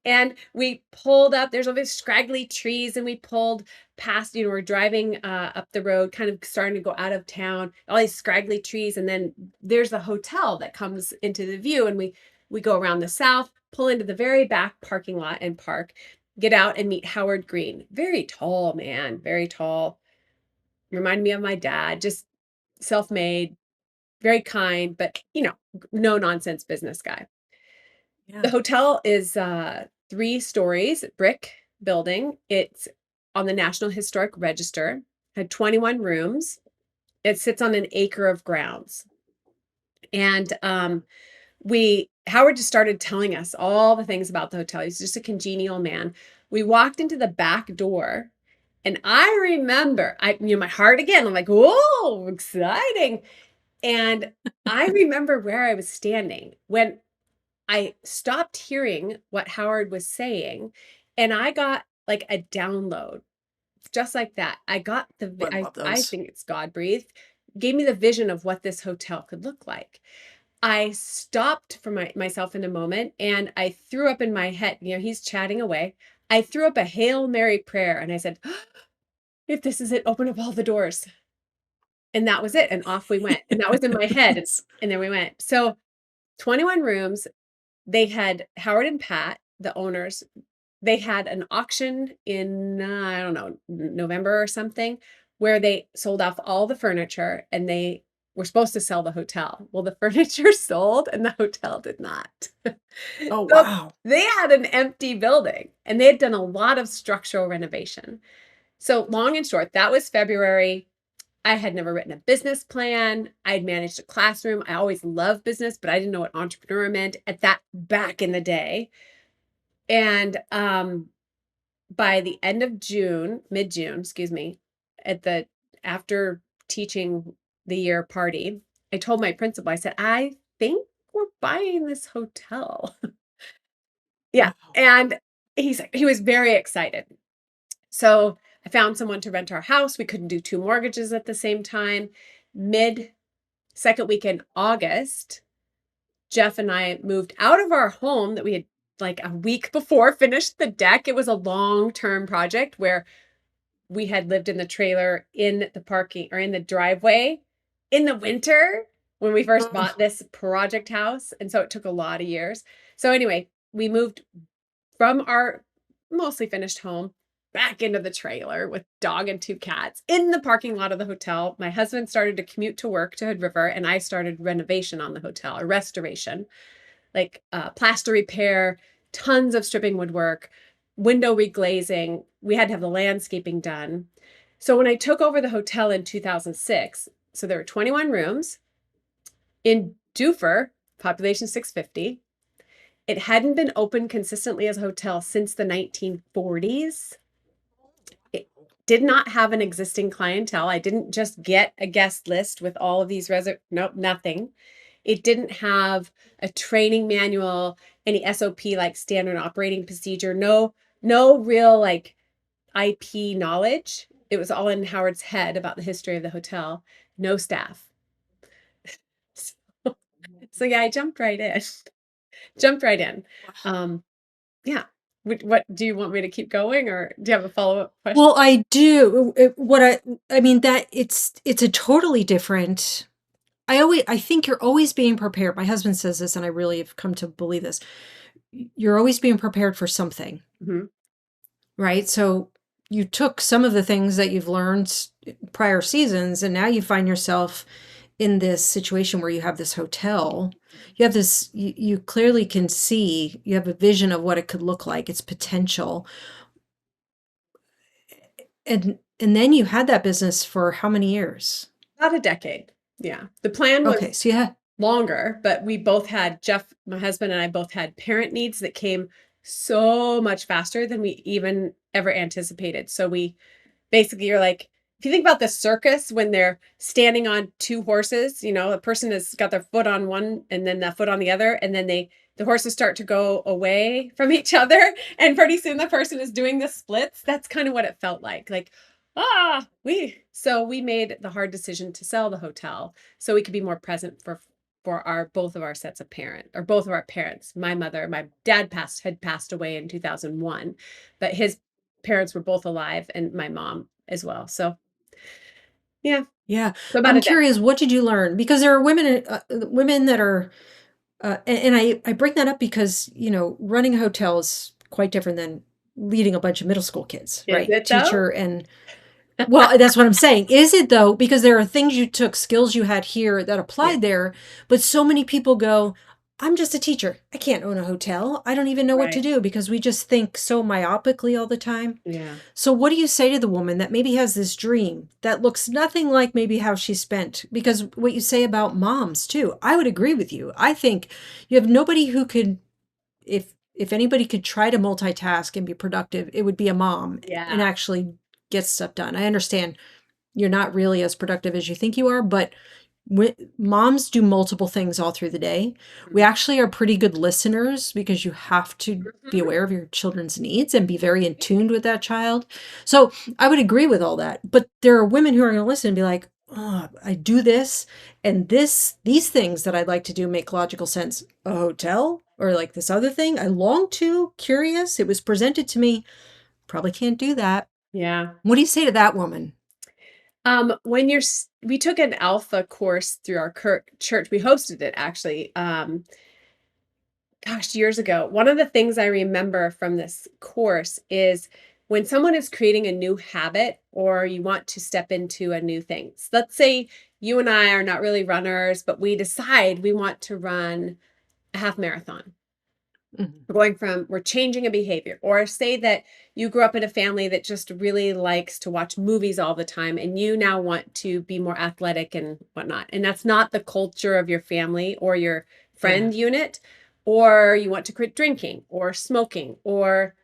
And we pulled up, there's all these scraggly trees, and we pulled past, we're driving up the road, kind of starting to go out of town, all these scraggly trees. And then there's the hotel that comes into the view. And we go around the south, pull into the very back parking lot and park, get out and meet Howard Green. Very tall man, very tall. Reminded me of my dad, just self-made, very kind, but no nonsense business guy. Yeah. The hotel is 3 stories, brick building. It's on the National Historic Register, had 21 rooms. It sits on an acre of grounds. And Howard just started telling us all the things about the hotel. He's just a congenial man. We walked into the back door, and I remember, my heart again, I'm like, whoa, exciting. And I remember where I was standing when I stopped hearing what Howard was saying, and I got like a download just like that. I got Oh, I love I those. think it's God breathed, gave me the vision of what this hotel could look like. I stopped for myself in a moment, and I threw up in my head. He's chatting away. I threw up a Hail Mary prayer, and I said, if this is it, open up all the doors. And that was it. And off we went. And that was in my head. Yes. And then we went. So 21 rooms. They had Howard and Pat, the owners, they had an auction in, I don't know, November or something, where they sold off all the furniture and they were supposed to sell the hotel. Well, the furniture sold and the hotel did not. Oh, So wow. they had an empty building and they had done a lot of structural renovation. So long and short, that was February. I had never written a business plan. I had managed a classroom. I always loved business, but I didn't know what entrepreneur meant at that back in the day. And by the end of June, mid-June, excuse me, at the after teaching the year party, I told my principal, I said, I think we're buying this hotel. Yeah. Wow. And he was very excited. So I found someone to rent our house. We couldn't do 2 mortgages at the same time. Mid second week in August, Jeff and I moved out of our home that we had like a week before finished the deck. It was a long-term project where we had lived in the trailer in the parking or in the driveway in the winter when we first Ugh. bought this project house, and so it took a lot of years. So anyway, we moved from our mostly finished home back into the trailer with dog and 2 cats in the parking lot of the hotel. My husband started to commute to work to Hood River, and I started renovation on the hotel, or restoration, like plaster repair, tons of stripping woodwork, window reglazing. We had to have the landscaping done. So when I took over the hotel in 2006, so there were 21 rooms in Dufur, population 650. It hadn't been open consistently as a hotel since the 1940s. It did not have an existing clientele. I didn't just get a guest list with all of these nope, nothing. It didn't have a training manual, any SOP like standard operating procedure, no real like IP knowledge. It was all in Howard's head about the history of the hotel, no staff. So, so yeah, I jumped right in. Jumped right in. Um, yeah. What do you want me to keep going, or do you have a follow-up question? Well, I do. I mean that it's a totally different. I think you're always being prepared. My husband says this, and I really have come to believe this. You're always being prepared for something, Mhm. right? So you took some of the things that you've learned prior seasons, and now you find yourself in this situation where you have this hotel. You have this, you clearly can see, you have a vision of what it could look like, its potential. And then you had that business for how many years? About a decade. Yeah. The plan Okay, was so yeah. longer, but we both had my husband and I both had parent needs that came so much faster than we even ever anticipated. So we basically, you're like, if you think about the circus when they're standing on 2 horses, a person has got their foot on one and then the foot on the other, and then the horses start to go away from each other, and pretty soon the person is doing the splits. That's kind of what it felt like. Like, we made the hard decision to sell the hotel so we could be more present for our both of our sets of both of our parents. My dad had passed away in 2001, but his parents were both alive, and my mom as well. So, yeah, Yeah. so about I'm a decade. curious, what did you learn? Because there are women that are, and I bring that up because, running a hotel is quite different than leading a bunch of middle school kids, Is right? it though? Teacher and Well, that's what I'm saying. Is it though? Because there are things you took, skills you had here that Yeah, applied there, but so many people go, I'm just a teacher. I can't own a hotel. I don't even know what to right. do because we just think so myopically all the time. Yeah. So, what do you say to the woman that maybe has this dream that looks nothing like maybe how she spent? Because what you say about moms too, I would agree with you. I think you have nobody who could, if anybody could try to multitask and be productive, it would be a mom and Yeah. actually get stuff done. I understand you're not really as productive as you think you are, but moms do multiple things all through the day. We Mhm. actually are pretty good listeners because you have to be Mhm. aware of your children's needs and be very in tune with that child. So I would agree with all that. But there are women who are going to listen and be like, oh, I do this and these things that I'd like to do make logical sense. A hotel or like this other thing I long to, curious. It was presented to me. Probably can't do that. Yeah. What do you say to that woman? When we took an alpha course through our church. We hosted it actually. Gosh, years ago. One of the things I remember from this course is when someone is creating a new habit or you want to step into a new thing. So let's say you and I are not really runners, but we decide we want to run a half marathon. Mhm. We're changing a behavior, or say that you grew up in a family that just really likes to watch movies all the time and you now want to be more athletic and whatnot, and that's not the culture of your family or your Yeah. friend unit, or you want to quit drinking or smoking or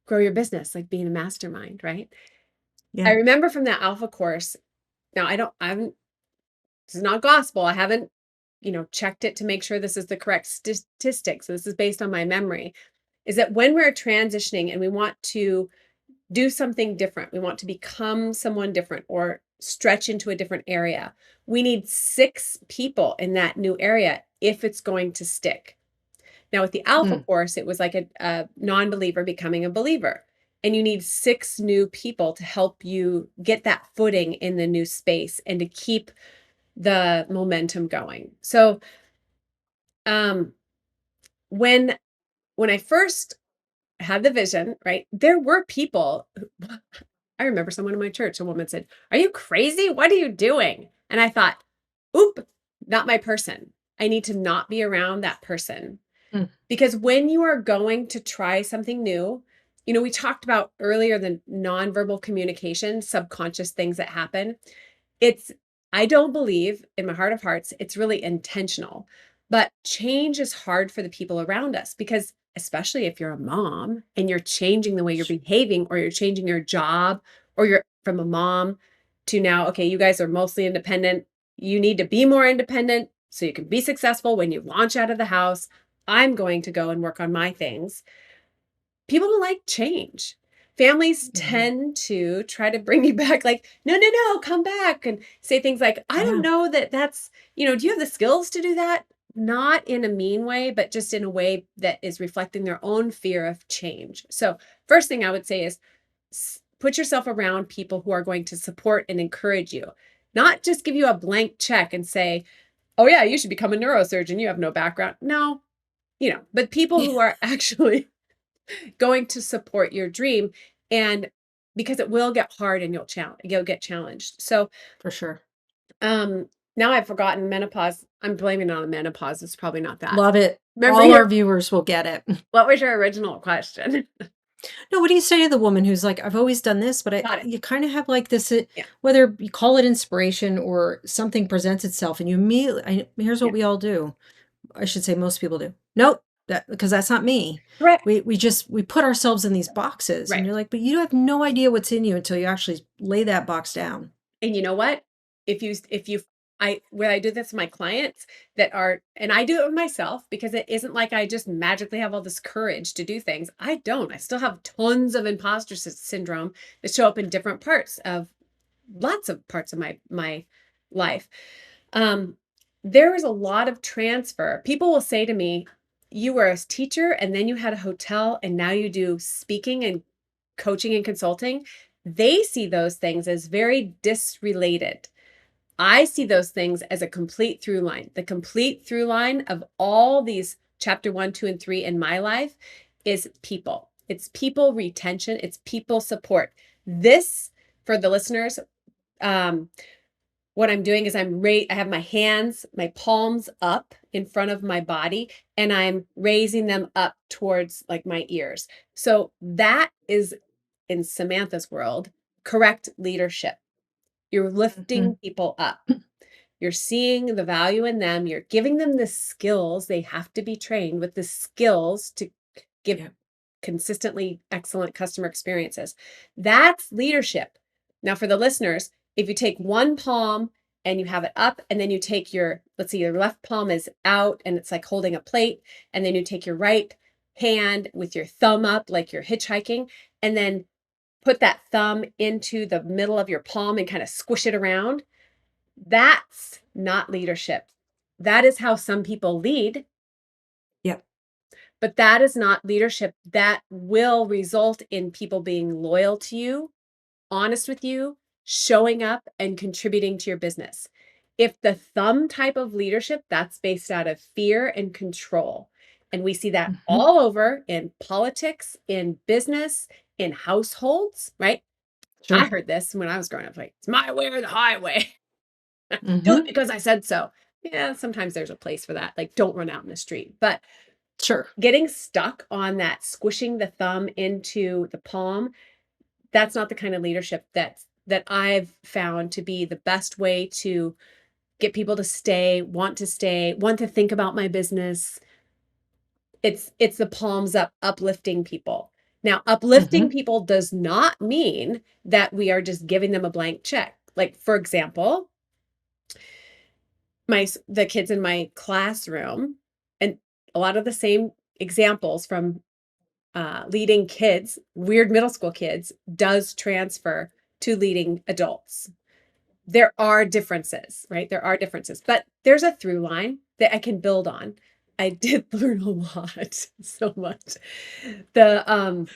grow your business, like being a mastermind, right? I Yeah. remember from that alpha course. Now I haven't this is not gospel. I haven't checked it to make sure this is the correct statistic, so this is based on my memory, is that when we're transitioning and we want to do something different, we want to become someone different or stretch into a different area, we need 6 people in that new area if it's going to stick. Now, with the Alpha Mm. course, it was like a non believer becoming a believer. And you need 6 new people to help you get that footing in the new space and to keep the momentum going. So, um, when when I first had the vision, right, there were people I remember someone in my church, a woman said, "Are you crazy? What are you doing?" And I thought, "Oop, not my person. I need to not be around that person." Mm. Because when you are going to try something new, we talked about earlier the nonverbal communication, subconscious things that happen. It's I don't believe in my heart of hearts it's really intentional. But change is hard for the people around us because especially if you're a mom and you're changing the way you're behaving or you're changing your job or you're from a mom to now, okay, you guys are mostly independent. You need to be more independent so you can be successful when you launch out of the house. I'm going to go and work on my things. People don't like change. Families Mhm. tend to try to bring you back, like, no, no, no, come back, and say things like, I don't Yeah, know that that's, do you have the skills to do that? Not in a mean way, but just in a way that is reflecting their own fear of change. So, first thing I would say is put yourself around people who are going to support and encourage you, not just give you a blank check and say, oh, yeah, you should become a neurosurgeon. You have no background. No, but people yeah, who are actually going to support your dream and because it will get hard and you'll get challenged. So, for sure. um now I've forgotten menopause. I'm blaming it on the menopause. It's probably not that. Love it. Remember All our your viewers will get it. what was your original question? No, what do you say to the woman who's like, "I've always done this," but Got it. you kinda have like this, Yeah. whether you call it inspiration or something presents itself and you immediately here's what Yeah. we all do. I should say most people do. Nope, because that's not me. Correct. We put ourselves in these boxes and Right. you're like, "But you have no idea what's in you until you actually lay that box down." And you know what? If you I when I do this with my clients that are and I do it with myself because it isn't like I just magically have all this courage to do things. I don't. I still have tons of imposter syndrome that show up in different parts of lots of parts of my life. Um, there is a lot of transfer. People will say to me, "You were a teacher and then you had a hotel and now you do speaking and coaching and consulting." They see those things as very disrelated. I see those things as a complete through line. The complete through line of all these chapter 1, 2, and 3 in my life is people. It's people retention, it's people support. This, for the listeners, um, what I'm doing is I have my hands, my palms up in front of my body, and I'm raising them up towards like my ears. So that is in Samantha's world, correct leadership. You're lifting Mhm. people up. You're seeing the value in them. You're giving them the skills. They have to be trained with the skills to give Yeah. consistently excellent customer experiences. That's leadership. Now, for the listeners, if you take one palm and you have it up, and then you take let's see, your left palm is out and it's like holding a plate, and then you take your right hand with your thumb up, like you're hitchhiking, and then put that thumb into the middle of your palm and kind of squish it around. That's not leadership. That is how some people lead, Yep. but that is not leadership that will result in people being loyal to you, honest with you, showing up and contributing to your business. If the thumb type of leadership, that's based out of fear and control. And we see that Mhm. all over in politics, in business, in households, right? I Sure. heard this when I was growing up, like, it's my way or the highway. Do it Mhm. because I said so. Yeah, sometimes there's a place for that. Like, don't run out in the street. But Sure. getting stuck on that, squishing the thumb into the palm, that's not the kind of leadership that I've found to be the best way to get people to stay, want to think about my business. It's the palms up, uplifting people. Now, uplifting Mhm. people does not mean that we are just giving them a blank check. Like, for example, the kids in my classroom, and a lot of the same examples from leading kids, weird middle school kids, does transfer to leading adults. There are differences, right? There are differences, but there's a through line that I can build on. I did learn a lot, so much. The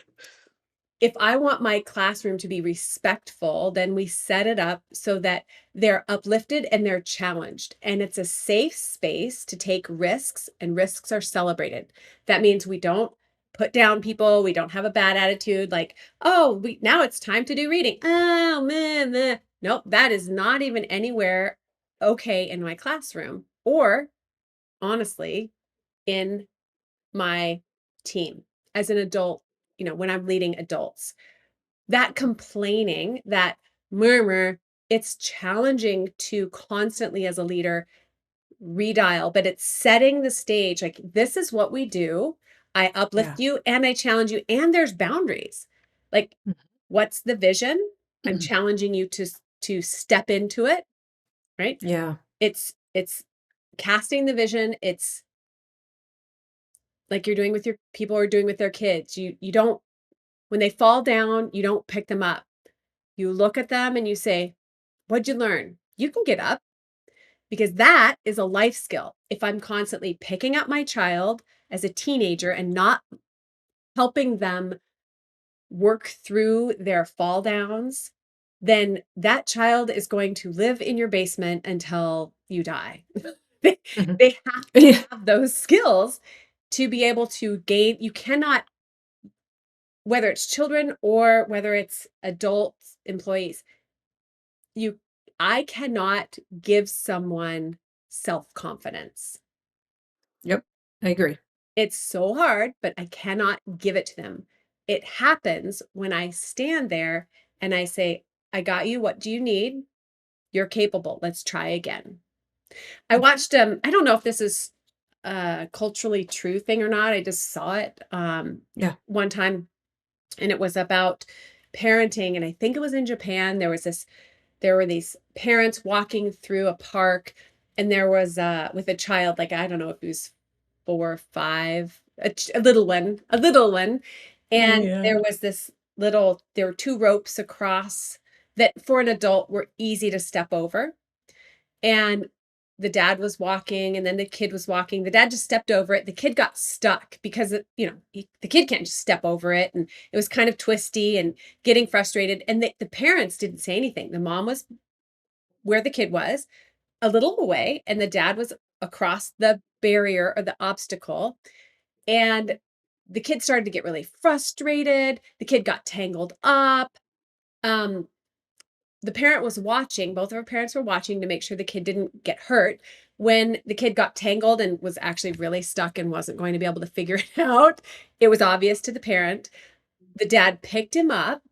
if I want my classroom to be respectful, then we set it up so that they're uplifted and they're challenged. And it's a safe space to take risks, and risks are celebrated. That means we don't put down people, we don't have a bad attitude like, oh, now it's time to do reading. Oh, man, meh. Nope, that is not even anywhere okay in my classroom or honestly in my team as an adult, when I'm leading adults. That complaining, that murmur, it's challenging to constantly as a leader redial, but it's setting the stage like, this is what we do. I uplift Yeah. you and I challenge you, and there's boundaries. Like, what's the vision? I'm Mhm. challenging you to step into it, right? Yeah. It's casting the vision. It's like you're doing with your people are doing with their kids. You don't when they fall down, you don't pick them up. You look at them and you say, "What'd you learn? You can get up." Because that is a life skill. If I'm constantly picking up my child as a teenager and not helping them work through their fall downs, then that child is going to live in your basement until you die. they, Mhm. they have to Yeah. have those skills to be able to gain. You cannot, whether it's children or whether it's adult employees, you I cannot give someone self-confidence. Yep. I agree. It's so hard, but I cannot give it to them. It happens when I stand there and I say, I got you. What do you need? You're capable. Let's try again. I Mhm. watched, I don't know if this is a culturally true thing or not. I just saw it Yeah. one time, and it was about parenting. And I think it was in Japan. There were these parents walking through a park, and there was with a child, like I don't know if he was 4 or 5, a little one, Oh, and yeah. there were 2 ropes across that for an adult were easy to step over, and the dad was walking, and then the kid was walking. The dad just stepped over it. The kid got stuck because the kid can't just step over it, and it was kind of twisty and getting frustrated, and the parents didn't say anything. The mom was where the kid was, a little away, and the dad was across the barrier or the obstacle, and the kid started to get really frustrated. The kid got tangled up. Um, the parent was watching, both of our parents were watching to make sure the kid didn't get hurt. When the kid got tangled and was actually really stuck and wasn't going to be able to figure it out, it was obvious to the parent. The dad picked him up.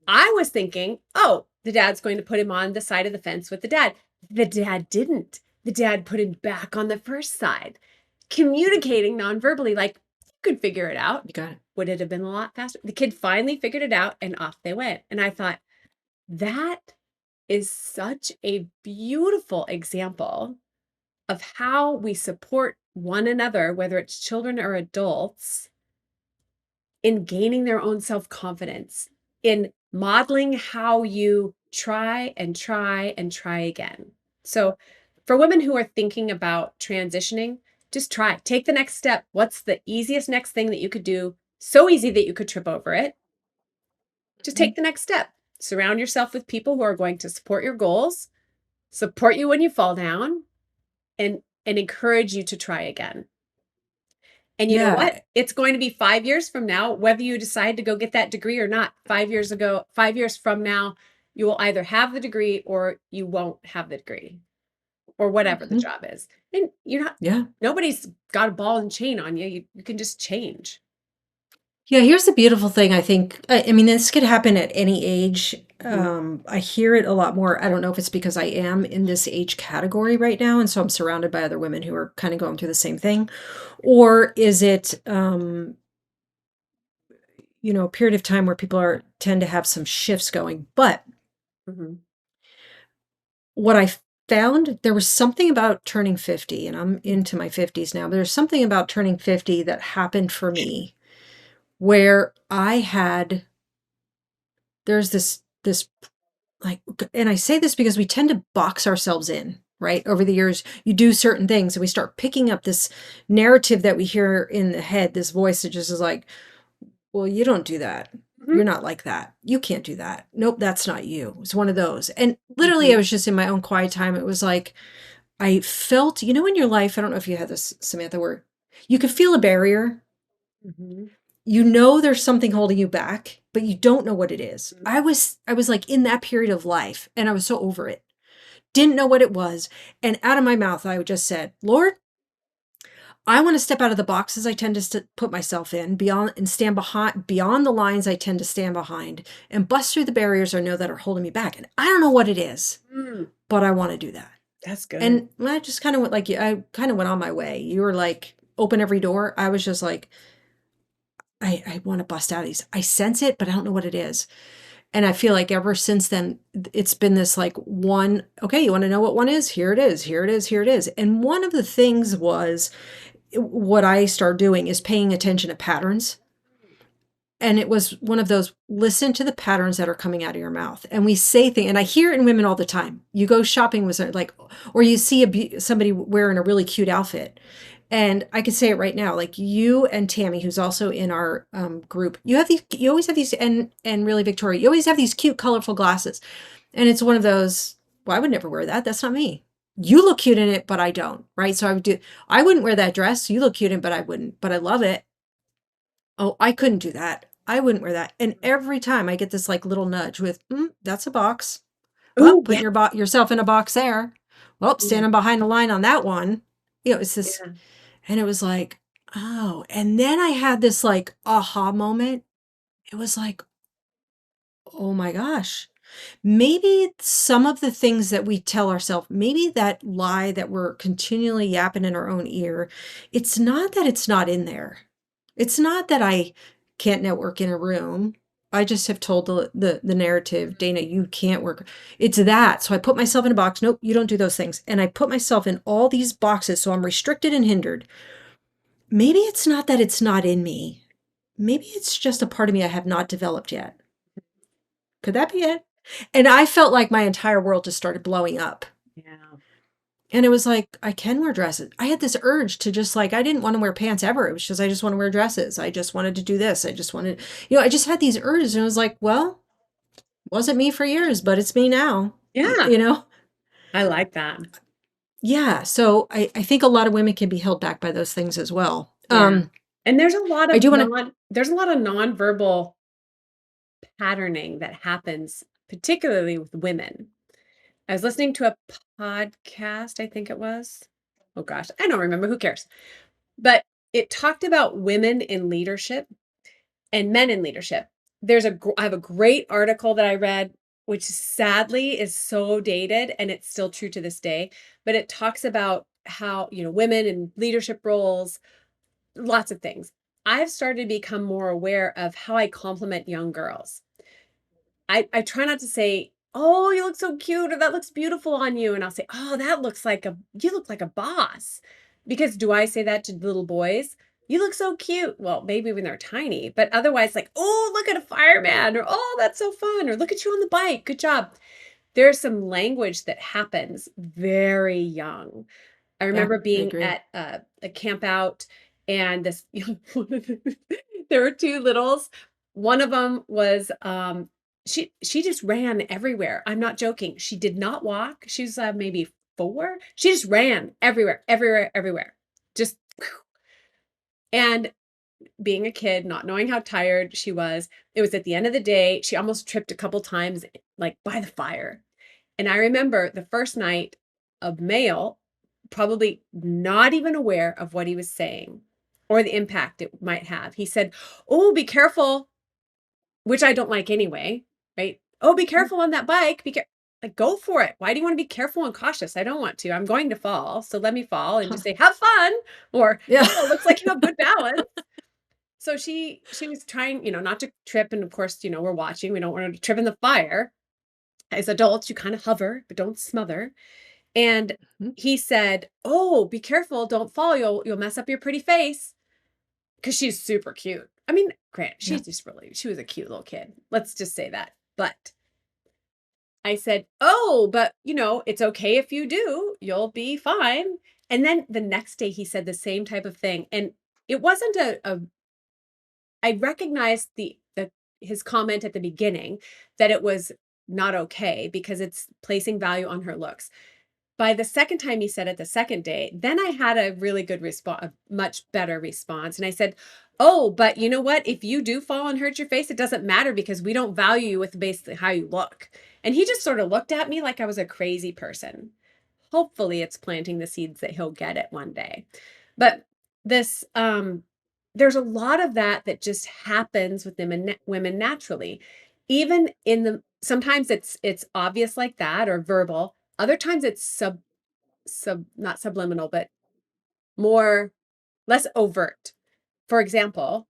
I was thinking, oh, the dad's going to put him on the side of the fence with the dad. The dad didn't. The dad put him back on the first side, communicating non-verbally, like, you could figure it out. You got it. Would it have been a lot faster? The kid finally figured it out and off they went. And I thought, that is such a beautiful example of how we support one another, whether it's children or adults, in gaining their own self-confidence, in modeling how you try and try and try again. So, for women who are thinking about transitioning, just try. Take the next step. What's the easiest next thing that you could do? So easy that you could trip over it. Just Mhm. take the next step. Surround yourself with people who are going to support your goals, support you when you fall down, and encourage you to try again. And you know what? Yeah. It's going to be 5 years from now, whether you decide to go get that degree or not. 5 years from now, you will either have the degree or you won't have the degree or whatever the Mhm. job is. And Yeah. nobody's got a ball and chain on you. You can just change. Yeah, here's the beautiful thing, I think, I mean, this could happen at any age. Mhm. I hear it a lot more. I don't know if it's because I am in this age category right now, and so I'm surrounded by other women who are kind of going through the same thing, or is it, a period of time where people are tend to have some shifts going. But Mhm. what I found, there was something about turning 50, and I'm Mhm. into my 50s now, but there's something about turning 50 that happened for me where there's this like, and I say this because we tend to box ourselves in, right? Over the years, you do certain things and we start picking up this narrative that we hear in the head, this voice that just is like, well, you don't do that. Mhm. You're not like that. You can't do that. Nope, that's not you. It's one of those. And literally, I Mhm. was just in my own quiet time. It was like, I felt, in your life, I don't know if you had this, Samantha, where you could feel a barrier. Mhm. You know there's something holding you back, but you don't know what it is. Mhm. I was like in that period of life and I was so over it. Didn't know what it was. And out of my mouth, I just said, Lord, I want to step out of the boxes I tend to put myself in, beyond and stand behind beyond the lines I tend to stand behind, and bust through the barriers I know that are holding me back. And I don't know what it is, Mm. but I want to do that. That's good. And I just kind of went like I kind of went on my way. You were like, open every door. I was just like, I want to bust out of these. I sense it, but I don't know what it is. And I feel like ever since then, it's been this like one, okay, you want to know what one is? Here it is, here it is, here it is. And one of the things was what I started doing is paying attention to patterns. And it was one of those, listen to the patterns that are coming out of your mouth. And we say things, and I hear it in women all the time. You go shopping with like, or you see somebody wearing a really cute outfit. And I could say it right now, like you and Tammy, who's also in our group, you always have these, and really Victoria, you always have these cute, colorful glasses. And it's one of those, well, I would never wear that. That's not me. You look cute in it, but I don't, right? So I wouldn't wear that dress. You look cute in it, but I wouldn't, but I love it. Oh, I couldn't do that. I wouldn't wear that. And every time I get this like little nudge with, that's a box. Well, Oh, put yeah. yourself in a box there. Well, Yeah. standing behind the line on that one. It's this, Yeah. and it was like, oh, and then I had this like aha moment. It was like, oh my gosh, maybe some of the things that we tell ourselves, maybe that lie that we're continually yapping in our own ear, it's not that it's not in there. It's not that I can't network in a room. I just have told the narrative, Dana, you can't work. It's that. So I put myself in a box. Nope, you don't do those things. And I put myself in all these boxes. So I'm restricted and hindered. Maybe it's not that it's not in me. Maybe it's just a part of me I have not developed yet. Could that be it? And I felt like my entire world just started blowing up. Yeah. And it was like, I can wear dresses. I had this urge to just like, I didn't want to wear pants ever. It was just, I just want to wear dresses. I just wanted to do this. I just wanted, I just had these urges and it was like, well, wasn't me for years, but it's me now, Yeah. I like that. Yeah. So I think a lot of women can be held back by those things as well. Yeah. And there's a lot I of do want to, nonverbal patterning that happens, particularly with women. I was listening to a podcast, I think it was. Oh gosh, I don't remember, who cares? But it talked about women in leadership and men in leadership. I have a great article that I read, which sadly is so dated and it's still true to this day, but it talks about how, women in leadership roles, lots of things. I've started to become more aware of how I compliment young girls. I try not to say, "Oh, you look so cute," or "That looks beautiful on you," and I'll say, "Oh, you look like a boss." Because do I say that to little boys? "You look so cute." Well, maybe when they're tiny, but otherwise like, "Oh, look at a fireman," or "Oh, that's so fun," or "Look at you on the bike. Good job." There's some language that happens very young. I yeah, remember I being agree. at a camp out and this there were two littles. One of them was she just ran everywhere. I'm not joking. She did not walk. She's maybe 4. She just ran everywhere, everywhere, everywhere. Just and being a kid, not knowing how tired she was, it was at the end of the day. She almost tripped a couple times, like by the fire. And I remember the first night, a male, probably not even aware of what he was saying or the impact it might have. He said, "Oh, be careful," which I don't like anyway, right? "Oh, be Mm, careful on that bike. Like, go for it. Why do you want to be careful and cautious? I don't want to. I'm going to fall. So let me fall and just huh. say, have fun." Or, Yeah. "Oh, looks like you have good balance." So she was trying, not to trip. And of course, we're watching. We don't want her to trip in the fire. As adults, you kind of hover, but don't smother. And Mhm. he said, "Oh, be careful, don't fall. You'll mess up your pretty face." Because she's super cute. I mean, Grant, Yeah. she was a cute little kid. Let's just say that. But I said, "Oh, but it's okay if you do. You'll be fine." And then the next day he said the same type of thing. And it wasn't I recognized the his comment at the beginning that it was not okay because it's placing value on her looks. By the second time he said it the second day, then I had a really good response, a much better response. And I said, "Oh, but you know what? If you do fall and hurt your face, it doesn't matter because we don't value you with basically how you look." And he just sort of looked at me like I was a crazy person. Hopefully it's planting the seeds that he'll get it one day. But this there's a lot of that just happens with women naturally. Even in the sometimes it's obvious like that or verbal. Other times it's not subliminal, but more less overt. For example,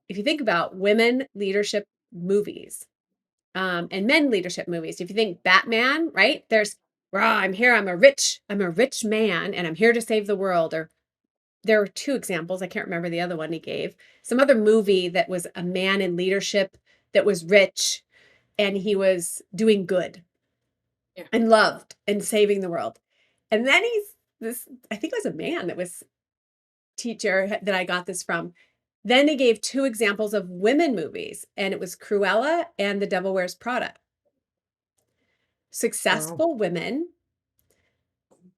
if you think about women leadership movies, and men leadership movies, if you think Batman, right? There's, "Rah, I'm here, I'm a rich man, and I'm here to save the world." Or there were 2 examples, I can't remember the other one he gave. Some other movie that was a man in leadership that was rich, and he was doing good Yeah. and loved and saving the world. And then he's this, I think it was a man that was teacher that I got this from. Then he gave 2 examples of women movies, and it was Cruella and The Devil Wears Prada. Wow. Successful women,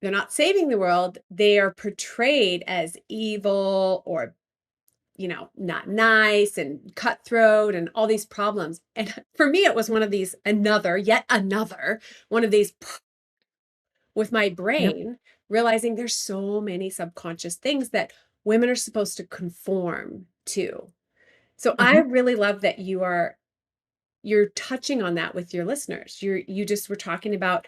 they're not saving the world, they are portrayed as evil or, not nice and cutthroat and all these problems. And for me, it was one of these yet another one of these with my Yep. brain, realizing there's so many subconscious things that women are supposed to conform to. So I Mhm. really love that you're touching on that with your listeners. You just were talking about,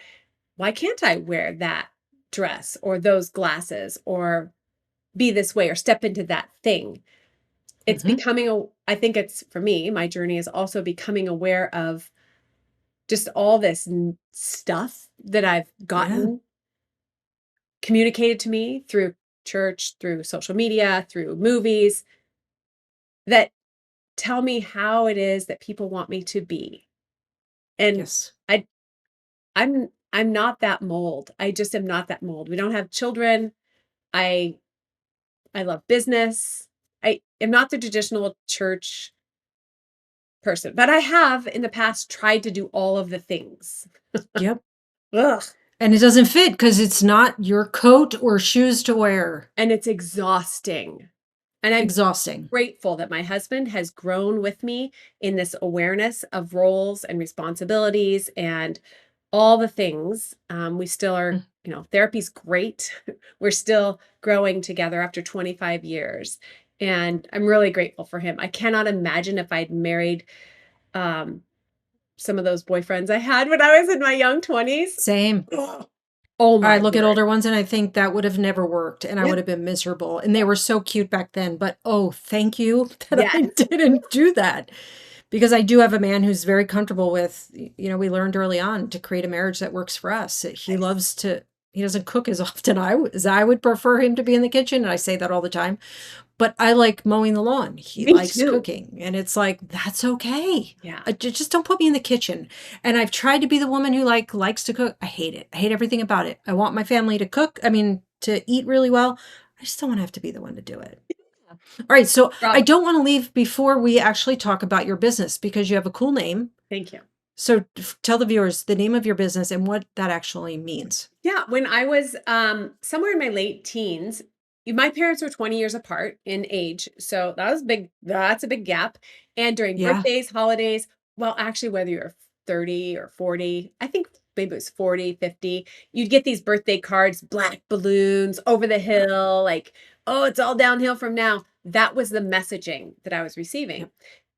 why can't I wear that dress or those glasses or be this way or step into that thing? It's Mhm. becoming I think it's for me, my journey is also becoming aware of just all this stuff that I've Yeah. gotten communicated to me through church, through social media, through movies that tell me how it is that people want me to be. And Yes. I I'm not that mold. I just am not that mold. We don't have children. I I love business. I am not the traditional church person, but I have in the past tried to do all of the things. Yep. Ugh. And it doesn't fit because it's not your coat or shoes to wear. And it's exhausting. And I'm Exhausting. grateful that my husband has grown with me in this awareness of roles and responsibilities and all the things. We still are, Mm. therapy's great. We're still growing together after 25 years. And I'm really grateful for him. I cannot imagine if I'd married um, some of those boyfriends I had when I was in my young 20s. Same. Oh I my look at word. older ones and I think that would have never worked and I would Yep. have been miserable. And they were so cute back then, but oh, thank you that I Yes. didn't do that. Because I do have a man who's very comfortable with, we learned early on to create a marriage that works for us. He doesn't cook as often as I would prefer him to be in the kitchen. And I say that all the time. But I like mowing the lawn. He Me likes too. cooking. And it's like, that's okay. Yeah. Just don't put me in the kitchen. And I've tried to be the woman who likes to cook. I hate it. I hate everything about it. I want my family to cook. I mean, to eat really well. I just don't want to have to be the one to do it. All right. So I Rob, don't want to leave before we actually talk about your business because you have a cool name. thank you. So tell the viewers the name of your business and what that actually means. Yeah, when I was somewhere in my late teens, my parents were 20 years apart in age. So that was big. That's a big gap. And during Yeah. birthdays, holidays, well, actually, whether you're 30 or 40, I think maybe it was 40, 50, you'd get these birthday cards, black balloons over the hill, like, oh, it's all downhill from now. That was the messaging that I was receiving. Yep.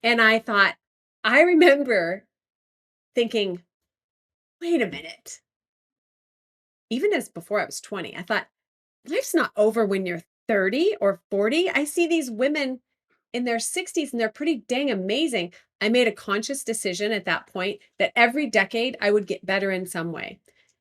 And I remember thinking, wait a minute. Even as before I was 20, I thought, life's not over when you're 30 or 40. I see these women in their 60s and they're pretty dang amazing. I made a conscious decision at that point that every decade I would get better in some way.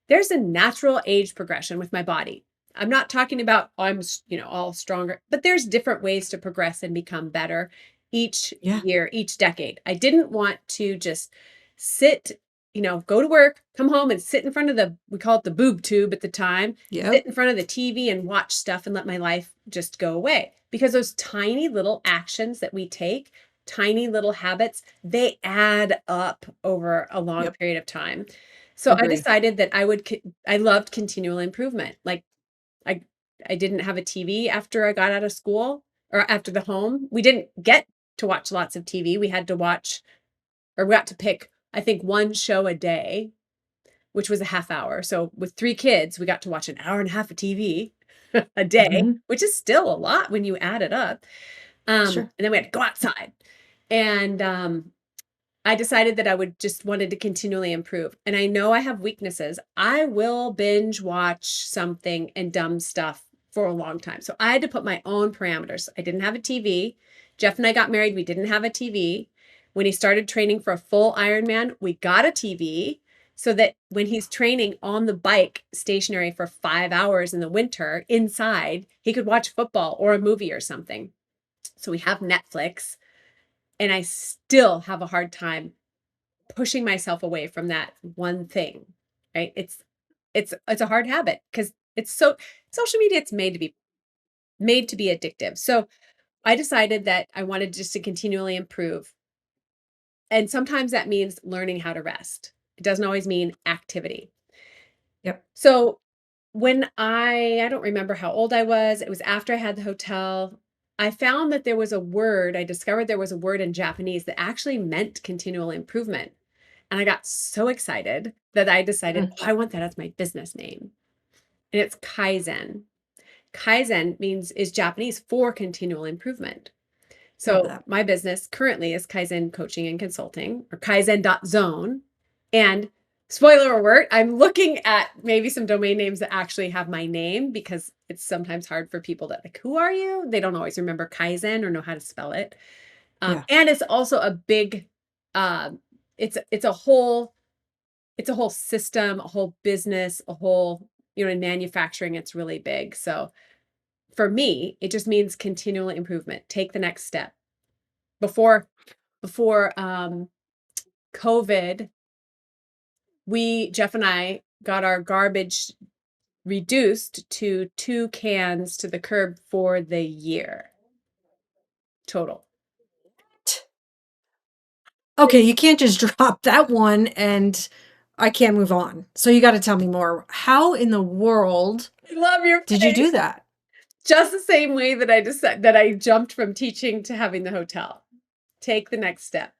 There's a natural age progression with my body. I'm not talking about all stronger, but there's different ways to progress and become better each Yeah. year, each decade. I didn't want to just sit, go to work, come home and sit in front of we call it the boob tube at the time, Yep. sit in front of the TV and watch stuff and let my life just go away. Because those tiny little actions that we take tiny little habits, they add up over a long Yep. period of time. So I Agree. decided that I loved continual improvement. Like I I didn't have a TV after I got out of school or after the home. We didn't get to watch lots of TV. We had to watch or we got to pick, I think, one show a day, which was a half hour. So with 3 kids, we got to watch an hour and a half of TV a day, Mhm. which is still a lot when you add it up. Sure. And then we had to go outside. And I decided that I would just wanted to continually improve. And I know I have weaknesses. I will binge watch something and dumb stuff for a long time. So I had to put my own parameters. I didn't have a TV. Jeff and I got married. We didn't have a TV. When he started training for a full Ironman, we got a TV so that when he's training on the bike stationary for 5 hours in the winter inside, he could watch football or a movie or something. So we have Netflix, and I still have a hard time pushing myself away from that one thing, right? It's a hard habit because it's so social media, it's made to be addictive. So I decided that I wanted just to continually improve. And sometimes that means learning how to rest. It doesn't always mean activity. Yep. So when I don't remember how old I was, it was after I had the hotel. I found that there was a word, I discovered there was a word in Japanese that actually meant continual improvement. And I got so excited that I decided, Mm. oh, I want that as my business name. And it's Kaizen. Kaizen means is Japanese for continual improvement. Love So that. my business currently is Kaizen Coaching and Consulting or Kaizen.zone. And spoiler alert, I'm looking at maybe some domain names that actually have my name because it's sometimes hard for people that like, who are you? They don't always remember Kaizen or know how to spell it. Yeah. And it's also a big, uh, it's a whole system, a whole business, a whole, in manufacturing, it's really big. So for me, it just means continual improvement. Take the next step. Before COVID, Jeff and I got our garbage reduced to 2 cans to the curb for the year total. Okay, you can't just drop that one and I can't move on. So you gotta tell me more. How in the world I love your did you do face. that? Just the same way that I decided that I jumped from teaching to having the hotel. Take the next step.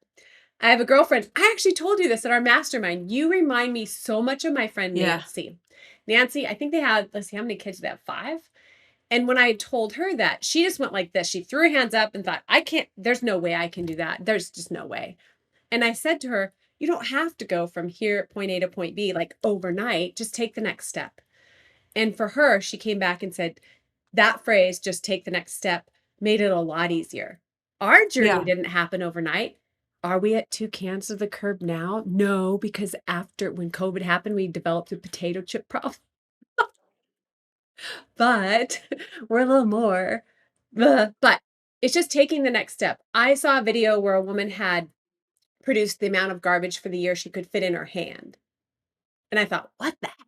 I have a girlfriend. I actually told you this at our mastermind. You remind me so much of my friend Yeah. Nancy. Nancy, I think they had, let's see, how many kids they have? 5. And when I told her that, she just went like this. She threw her hands up and thought, I can't, there's no way I can do that. There's just no way. And I said to her, you don't have to go from here at point A to point B like overnight. Just take the next step. And for her, she came back and said, that phrase, just take the next step, made it a lot easier. Our journey Yeah. didn't happen overnight. Are we at 2 cans of the curb now? No, because after when COVID happened, we developed a potato chip problem. But we're a little more. But it's just taking the next step. I saw a video where a woman had produced the amount of garbage for the year she could fit in her hand. And I thought, what the heck?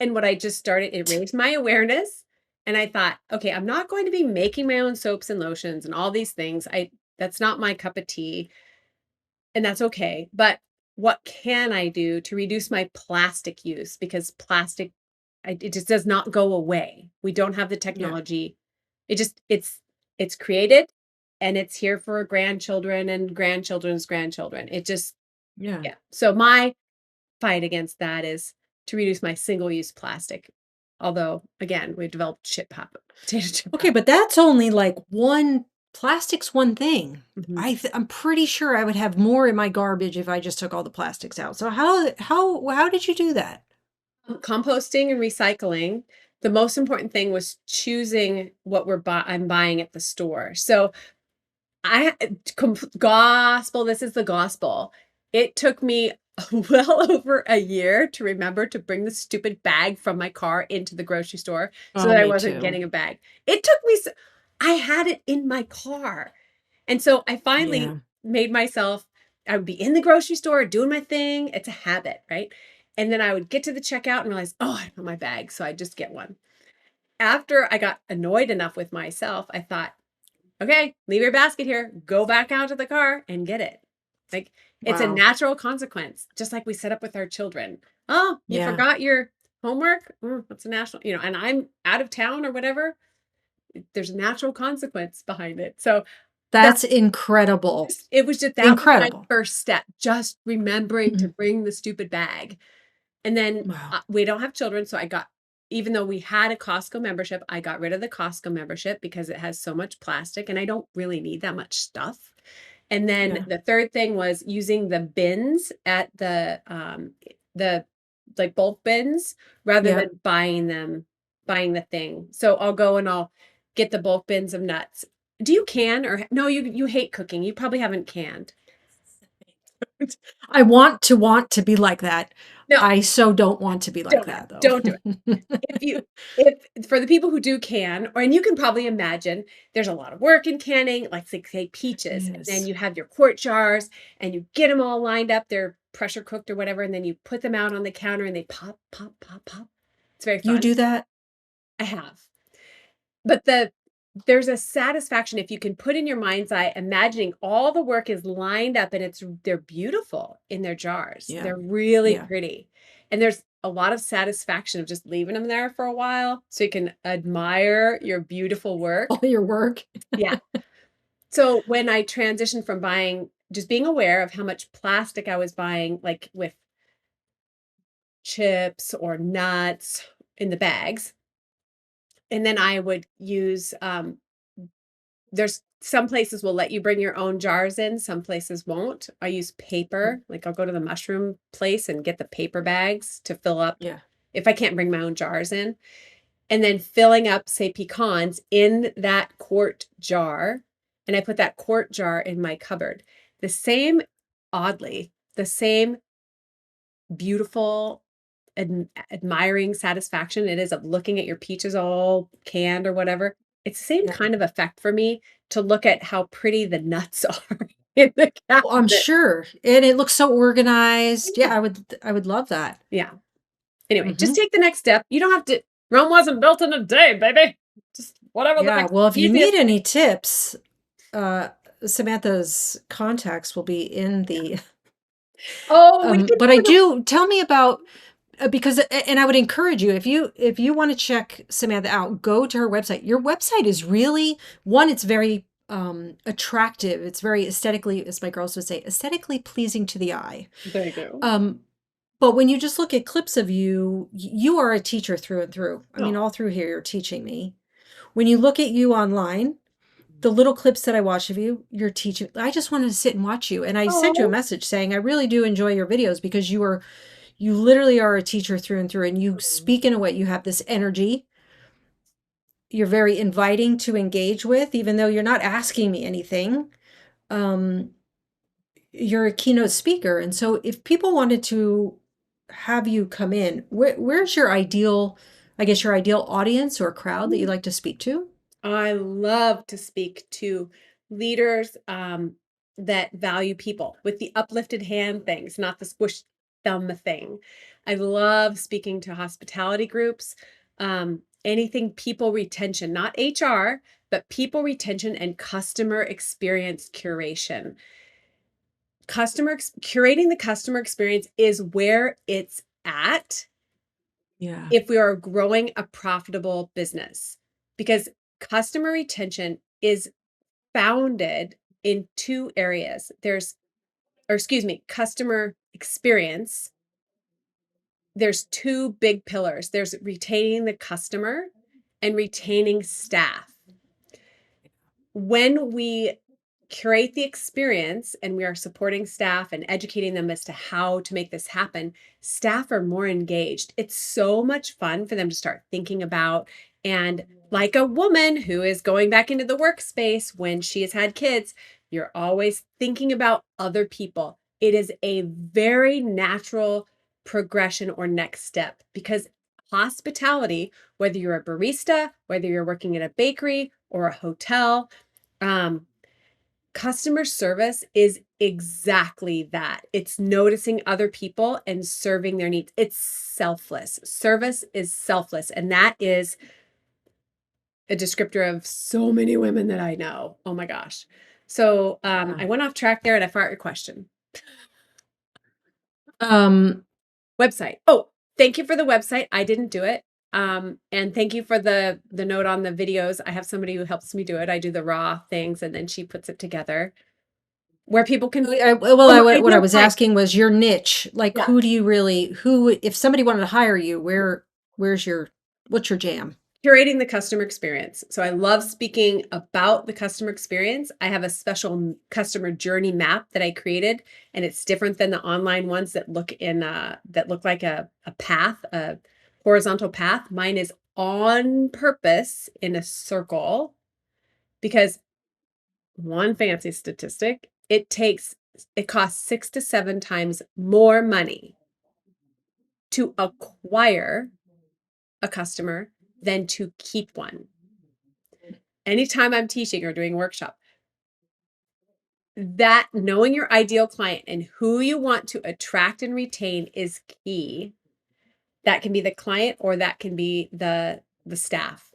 And what I just started, it raised my awareness. And I thought, okay, I'm not going to be making my own soaps and lotions and all these things. That's not my cup of tea. And that's okay. But what can I do to reduce my plastic use? Because plastic, it just does not go away. We don't have the Yeah. technology. It's created and it's here for grandchildren and grandchildren's grandchildren. It just, Yeah. yeah. So my fight against that is to reduce my single-use plastic. Although, again, we've developed potato chip Okay, but that's only like one plastic's one thing. Mhm. I'm pretty sure I would have more in my garbage if I just took all the plastics out. So how did you do that? Composting and recycling. The most important thing was choosing what I'm buying at the store. So I gospel, this is the gospel. It took me well over a year to remember to bring the stupid bag from my car into the grocery store so Oh, that I me wasn't too. getting a bag. It took me I had it in my car. And so I finally Yeah. made myself I would be in the grocery store doing my thing. It's a habit, right? And then I would get to the checkout and realize, oh, I don't have my bag. So I just get one. After I got annoyed enough with myself, I thought, okay, leave your basket here, go back out to the car and get it. Like, it's a Wow. natural consequence, just like we set up with our children. Oh, you Yeah. forgot your homework? What's a national, and I'm out of town or whatever. There's a natural consequence behind it. So that That's incredible. it was just that was my Incredible. first step, just remembering to Mhm. bring the stupid bag. And then Wow. we don't have children, so even though we had a Costco membership, I got rid of the Costco membership because it has so much plastic and I don't really need that much stuff. And then Yeah. the third thing was using the bins at the like bulk bins rather Yeah. than buying the thing. So I'll go and I'll get the bulk bins of nuts. Do you can or no, you hate cooking. You probably haven't canned. I want to be like that. No, I so don't want to be like don't do it. that though. Don't do it. If you if for the people who do can, or and you can probably imagine there's a lot of work in canning, like say peaches, and then Yes. you have your quart jars and you get them all lined up, they're pressure cooked or whatever, and then you put them out on the counter and they pop, pop, pop, pop. It's very You fun. do that? I have. But there's a satisfaction if you can put in your mind's eye, imagining all the work is lined up and they're beautiful in their jars. Yeah. They're really Yeah. pretty. And there's a lot of satisfaction of just leaving them there for a while so you can admire your beautiful All work. your work. Yeah. So when I transitioned from just being aware of how much plastic I was buying, like with chips or nuts in the bags, and then I would use there's some places will let you bring your own jars in, some places won't. I use Mm. paper, like, I'll go to the mushroom place and get the paper bags to fill up Yeah. if I can't bring my own jars in, and then filling up, say, pecans in that quart jar, and I put that quart jar in my cupboard. The same oddly, the same beautiful, admiring satisfaction it is of looking at your peaches all canned or whatever. It's the same Yeah. kind of effect for me to look at how pretty the nuts are in the Well, I'm cabinet. sure. And it looks so organized. Yeah. Yeah, I would love that. Yeah. Anyway, just Mhm. take the next step. You don't have to Rome wasn't built in a day, baby. Just whatever the Yeah, next well, if you need easiest thing. any tips, uh, Samantha's contacts will be in the Oh, we could but I do the do tell me about because and I would encourage you if you want to check Samantha out, go to her website. Your website is really one, it's very attractive. It's very aesthetically, as my girls would say, aesthetically pleasing to the eye. Thank you. Um, but when you just look at clips of you, you are a teacher through and through. I mean, Oh. all through here, you're teaching me. When you look at you online, the little clips that I watch of you, you're teaching. I just wanted to sit and watch you. And I sent you a Oh. message saying, I really do enjoy your videos because you literally are a teacher through and through and you speak in a way, you have this energy. You're very inviting to engage with, even though you're not asking me anything. Um, you're a keynote speaker. And so if people wanted to have you come in, where's your ideal, I guess your ideal audience or crowd that you like to speak to? I love to speak to leaders that value people with the uplifted hand things, not the squish thumb thing. I love speaking to hospitality groups, anything people retention, not HR, but people retention and customer experience curation. Curating the customer experience is where it's at Yeah. if we are growing a profitable business because customer retention is founded in two areas. Customer experience. There's two big pillars. There's retaining the customer and retaining staff. When we curate the experience and we are supporting staff and educating them as to how to make this happen, staff are more engaged. It's so much fun for them to start thinking about. And like a woman who is going back into the workspace when she has had kids, you're always thinking about other people. It is a very natural progression or next step because hospitality, whether you're a barista, whether you're working in a bakery or a hotel, um, customer service is exactly that. It's noticing other people and serving their needs. It's selfless. Service is selfless. And that is a descriptor of so many women that I know. Oh my gosh. So Yeah. I went off track there and I forgot your question. Um, Website. Oh, thank you for the website. I didn't do it. And thank you for the note on the videos. I have somebody who helps me do it. I do the raw things and then she puts it together where people can. well, Oh, what I ideal was client. asking was your niche. Like, Yeah. who do you really, who, if somebody wanted to hire you, where's your, what's your jam? Curating the customer experience. So I love speaking about the customer experience. I have a special customer journey map that I created, and it's different than the online ones that look like a path, a horizontal path. Mine is on purpose in a circle because one fancy statistic, it costs 6 to 7 times more money to acquire a customer than to keep one. Anytime I'm teaching or doing a workshop, that knowing your ideal client and who you want to attract and retain is key. That can be the client or that can be the staff.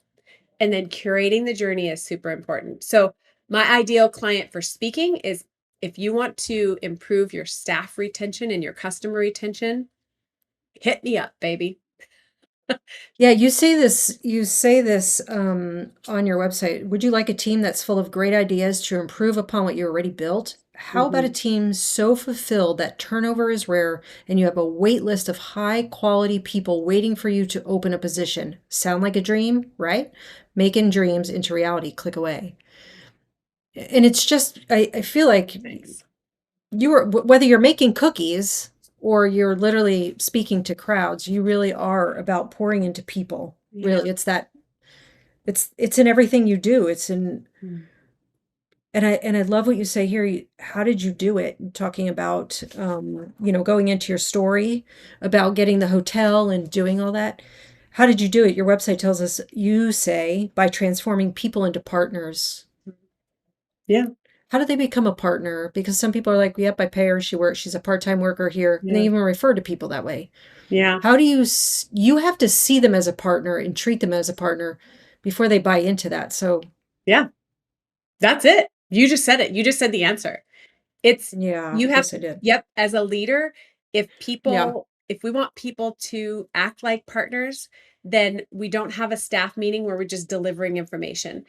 And then curating the journey is super important. So my ideal client for speaking is if you want to improve your staff retention and your customer retention, hit me up, baby. Yeah, you say this on your website. Would you like a team that's full of great ideas to improve upon what you already built? How about a Mhm. team so fulfilled that turnover is rare and you have a wait list of high quality people waiting for you to open a position? Sound like a dream, right? Making dreams into reality. Click away. And it's just, I feel like Thanks. whether you're making cookies or you're literally speaking to crowds, you really are about pouring into people. Yeah. Really, it's in everything you do. It's in, Mm. and I love what you say here. How did you do it? Talking about, going into your story about getting the hotel and doing all that. How did you do it? Your website tells us you say by transforming people into partners. Yeah. How do they become a partner? Because some people are like, yep, I pay her. She's a part-time worker here. And they Yeah. even refer to people that way. Yeah. How do you have to see them as a partner and treat them as a partner before they buy into that. So Yeah. That's it. You just said it. You just said the answer. It's yeah, you I have guess I did. yep, as a leader, Yeah. if we want people to act like partners, then we don't have a staff meeting where we're just delivering information.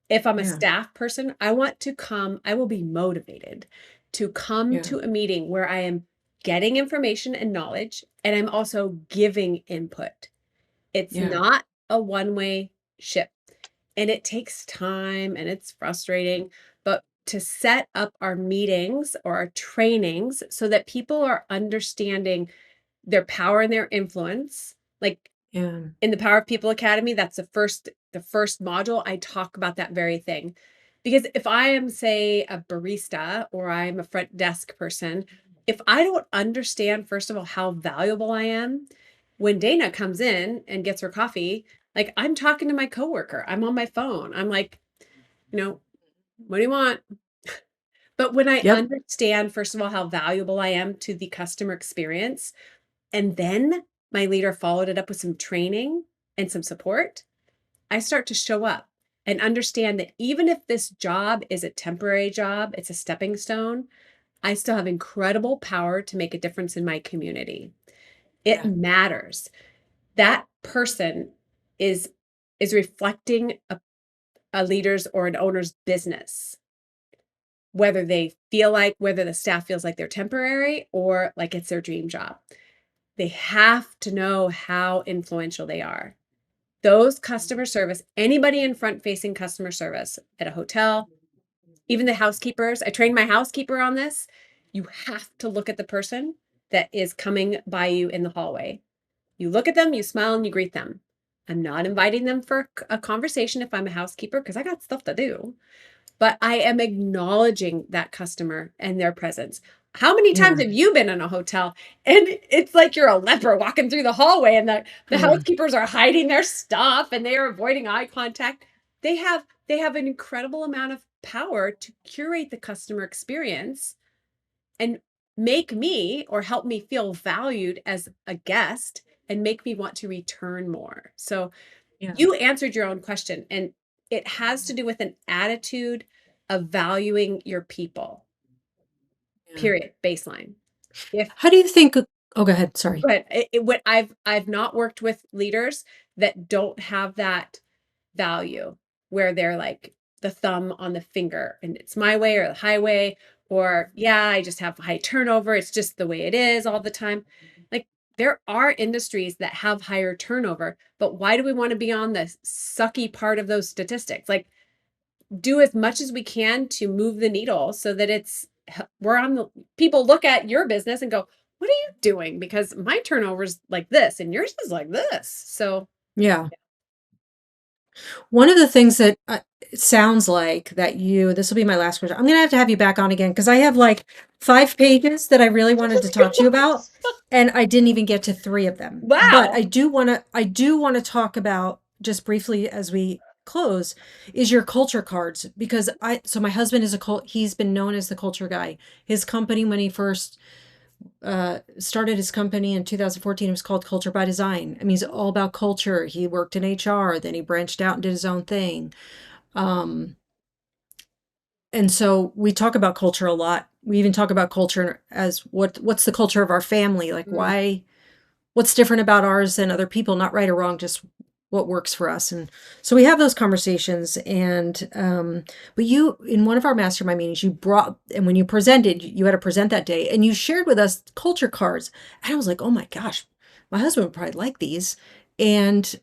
If I'm a Yeah. staff person, I will be motivated to come Yeah. to a meeting where I am getting information and knowledge, and I'm also giving input. It's Yeah. not a one-way ship. And it takes time and it's frustrating, but to set up our meetings or our trainings so that people are understanding their power and their influence, like Yeah. in the Power of People Academy, that's the first module. I talk about that very thing. Because if I am, say, a barista or I'm a front desk person, if I don't understand, first of all, how valuable I am, when Dana comes in and gets her coffee, like I'm talking to my coworker, I'm on my phone. I'm like, you know, what do you want? But when I Yep. understand, first of all, how valuable I am to the customer experience, and then my leader followed it up with some training and some support, I start to show up and understand that even if this job is a temporary job, it's a stepping stone, I still have incredible power to make a difference in my community. It Yeah. matters. That person is reflecting a leader's or an owner's business, whether the staff feels like they're temporary or like it's their dream job. They have to know how influential they are. Those customer service, anybody in front facing customer service at a hotel, even the housekeepers, I trained my housekeeper on this. You have to look at the person that is coming by you in the hallway. You look at them, you smile, and you greet them. I'm not inviting them for a conversation if I'm a housekeeper because I got stuff to do, but I am acknowledging that customer and their presence. How many times Yeah. have you been in a hotel and it's like you're a leper walking through the hallway and the Yeah. housekeepers are hiding their stuff and they are avoiding eye contact? They have an incredible amount of power to curate the customer experience and make me or help me feel valued as a guest and make me want to return more. So Yeah. you answered your own question. And it has to do with an attitude of valuing your people, Yeah. period, baseline. If How do you think oh, go ahead, sorry. But what I've not worked with leaders that don't have that value where they're like the thumb on the finger and it's my way or the highway, or yeah, I just have high turnover. It's just the way it is all the time. Like there are industries that have higher turnover, but why do we want to be on the sucky part of those statistics? Like do as much as we can to move the needle so that we're on the people look at your business and go, what are you doing? Because my turnover's like this and yours is like this. So Yeah. One of the things that it sounds like that this will be my last question. I'm going to have you back on again because I have like 5 pages that I really wanted to talk to you about, and I didn't even get to 3 of them. But wow. I do want to talk about just briefly as we close is your culture cards because so my husband is he's been known as the culture guy. His company when he first started his company in 2014. It was called Culture by Design. I mean, he's all about culture. He worked in HR, then he branched out and did his own thing. Um, and so we talk about culture a lot. We even talk about culture as what's the culture of our family? Like Mm, what's different about ours than other people, not right or wrong, just what works for us. And so we have those conversations. And but you in one of our mastermind meetings, you brought and when you presented, you had to present that day, and you shared with us culture cards. And I was like, oh my gosh, my husband would probably like these. And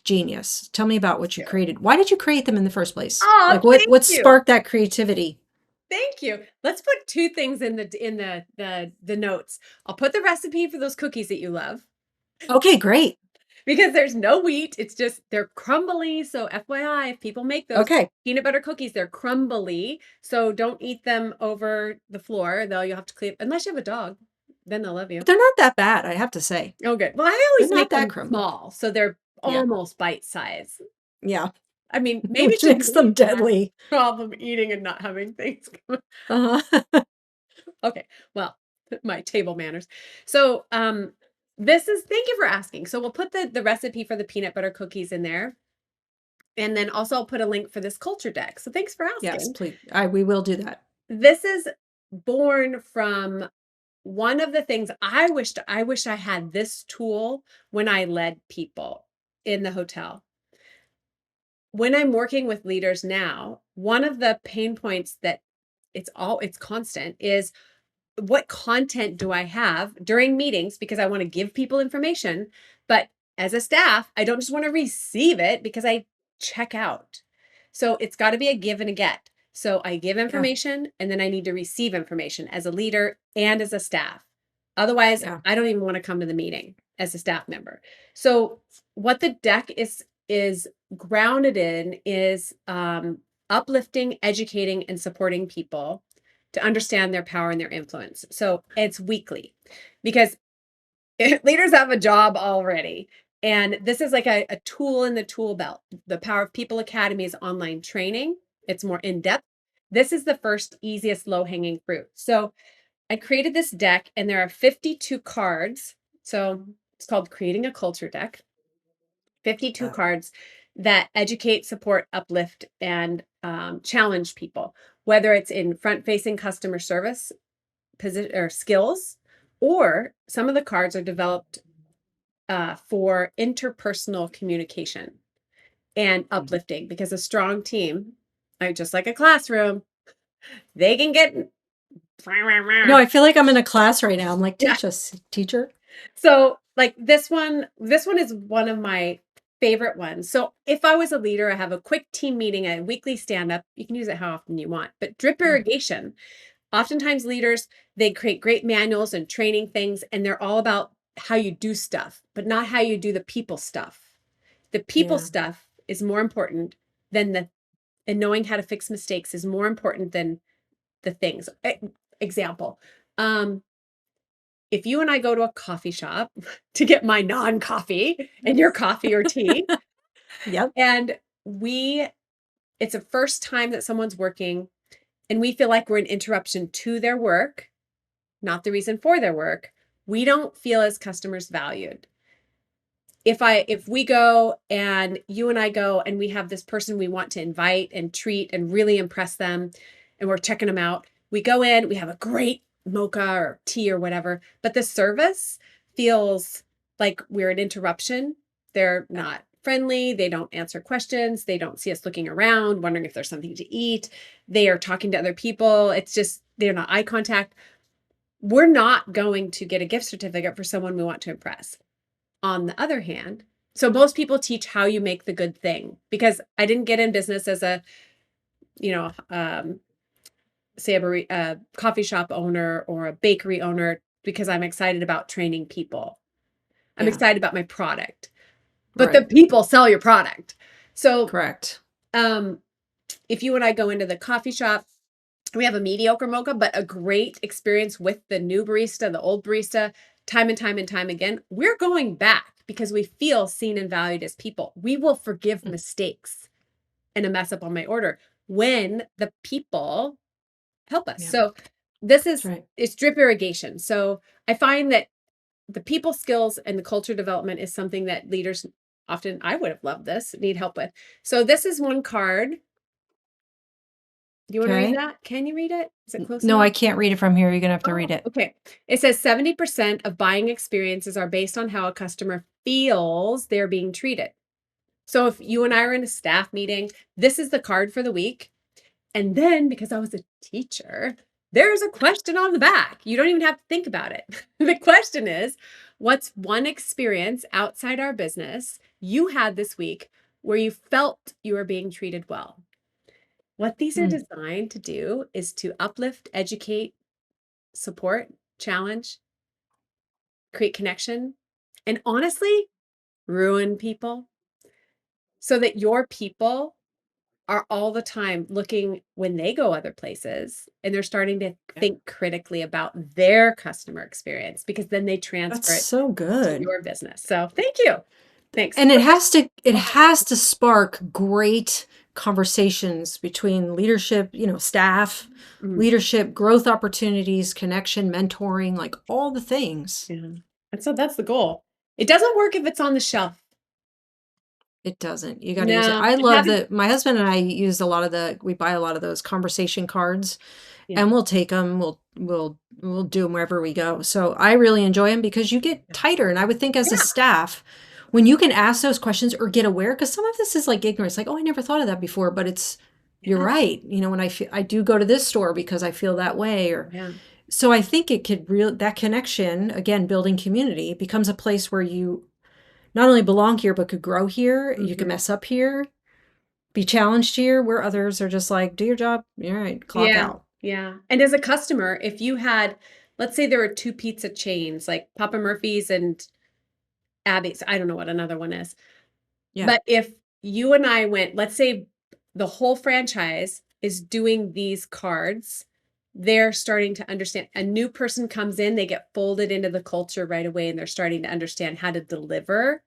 genius. Tell me about what you you. created. Why did you create them in the first place? Oh, Like thank what you. sparked that creativity? Thank you. Let's put two things in the notes. I'll put the recipe for those cookies that you love Okay, great. because there's no wheat. It's just they're crumbly. So FYI, if people make those Okay. peanut butter cookies, they're crumbly. So don't eat them over the floor. Though you'll have to clean unless you have a dog. Then they'll love But you. they're not that bad, I have to say. Oh, good. Well, I They're always not make that them crumbly. small, so they're Yeah. almost bite size. Yeah. I mean, maybe Which it's just makes them me and I have deadly. a problem eating and not having things. Uh-huh. Okay, well, my table manners. So, this is thank you for asking. So we'll put the recipe for the peanut butter cookies in there, and then also I'll put a link for this culture deck. So thanks for Yes, asking. please. We will do that. This is born from one of the things I wish I had this tool when I led people in the hotel. When I'm working with leaders now, one of the pain points that it's constant is what content do I have during meetings because I want to give people information, but as a staff, I don't just want to receive it because I check out. So it's got to be a give and a get. So I give Yeah. information and then I need to receive information as a leader and as a staff. Otherwise, Yeah. I don't even want to come to the meeting as a staff member. So what the deck is grounded in is uplifting, educating, and supporting people to understand their power and their influence. So it's weekly because leaders have a job already. And this is like a tool in the tool belt. The Power of People Academy is online training. It's more in depth. This is the first easiest low hanging fruit. So I created this deck and there are 52 cards. So it's called Creating a Culture Deck. 52 Yeah. cards that educate, support, uplift, and challenge people, whether it's in front facing customer service position or skills, or some of the cards are developed for interpersonal communication and uplifting because a strong team, just like a classroom, they can get. No, I feel like I'm in a class right now. I'm like, Yeah. teach us, teacher. So like this one is one of my favorite ones. So if I was a leader, I have a quick team meeting, a weekly stand up. You can use it how often you want, but drip Yeah. irrigation. Oftentimes leaders, they create great manuals and training things, and they're all about how you do stuff, but not how you do the people stuff. The people Yeah. stuff is more important than and knowing how to fix mistakes is more important than the things. Example, um, if you and I go to a coffee shop to get my non-coffee and your coffee or tea, Yep. and it's a first time that someone's working and we feel like we're an interruption to their work, not the reason for their work, we don't feel as customers valued. if we go and you and I go and we have this person we want to invite and treat and really impress them, and we're checking them out, we go in, we have a great mocha or tea or whatever, but the service feels like we're an interruption. They're not friendly. They don't answer questions. They don't see us looking around, wondering if there's something to eat. They are talking to other people. It's just, they're not eye contact. We're not going to get a gift certificate for someone we want to impress. On the other hand, so most people teach how you make the good thing, because I didn't get in business as a, you know, say a coffee shop owner or a bakery owner because I'm excited about training people. I'm Yeah. excited about my product, but the Right. people sell your product. So, Correct. if you and I go into the coffee shop, we have a mediocre mocha, but a great experience with the new barista, the old barista, time and time and time again, we're going back because we feel seen and valued as people. We will forgive Mm. mistakes and a mess up on my order when the people help us. Yeah. So this That's is, right. it's drip irrigation. So I find that the people skills and the culture development is something that leaders often, I would have loved this, need help with. So this is one card. Do you want to read Okay. that? Can you read it? Is it close No, enough? I can't read it from here. You're gonna have to read Oh, it. okay. It says 70% of buying experiences are based on how a customer feels they're being treated. So if you and I are in a staff meeting, this is the card for the week. And then because I was a teacher, there's a question on the back. You don't even have to think about it. The question is, what's one experience outside our business you had this week where you felt you were being treated well? What these are Mm. designed to do is to uplift, educate, support, challenge, create connection, and honestly, ruin people so that your people are all the time looking when they go other places and they're starting to Yeah. think critically about their customer experience, because then they That's transfer it so to good. your business. So thank you. Thanks. And it has to spark great conversations between leadership, staff, Mhm. leadership, growth opportunities, connection, mentoring, like all the things. Yeah. And so that's the goal. It doesn't work if it's on the shelf. It doesn't. You gotta use it. No, I and love having, that my husband and I use a lot of we buy a lot of those conversation cards, yeah, and we'll take them. We'll do them wherever we go. So I really enjoy them because you get yeah, tighter. And I would think as a yeah, staff, when you can ask those questions or get aware, because some of this is like ignorance, like, oh, I never thought of that before, but you're yeah, right. When I do go to this store because I feel that way, or yeah. so I think it could that connection, again, building community becomes a place where you not only belong here, but could grow here. You can Mhm. mess up here, be challenged here, where others are just like, do your job. All right, clock Yeah, out. yeah. And as a customer, if you had, let's say there were 2 pizza chains like Papa Murphy's and Abby's, I don't know what another one is. Yeah. But if you and I went, let's say the whole franchise is doing these cards, they're starting to understand. A new person comes in, they get folded into the culture right away, and they're starting to understand how to deliver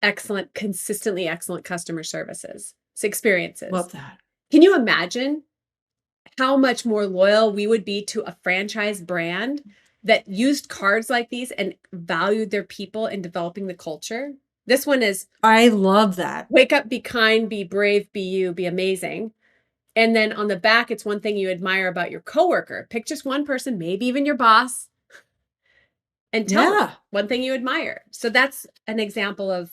excellent, consistently excellent customer services, experiences. Love that. Can you imagine how much more loyal we would be to a franchise brand that used cards like these and valued their people in developing the culture? This one is I love that. wake up, be kind, be brave, be you, be amazing. And then on the back, it's one thing you admire about your coworker. Pick just one person, maybe even your boss, and tell them Yeah. one thing you admire. So that's an example of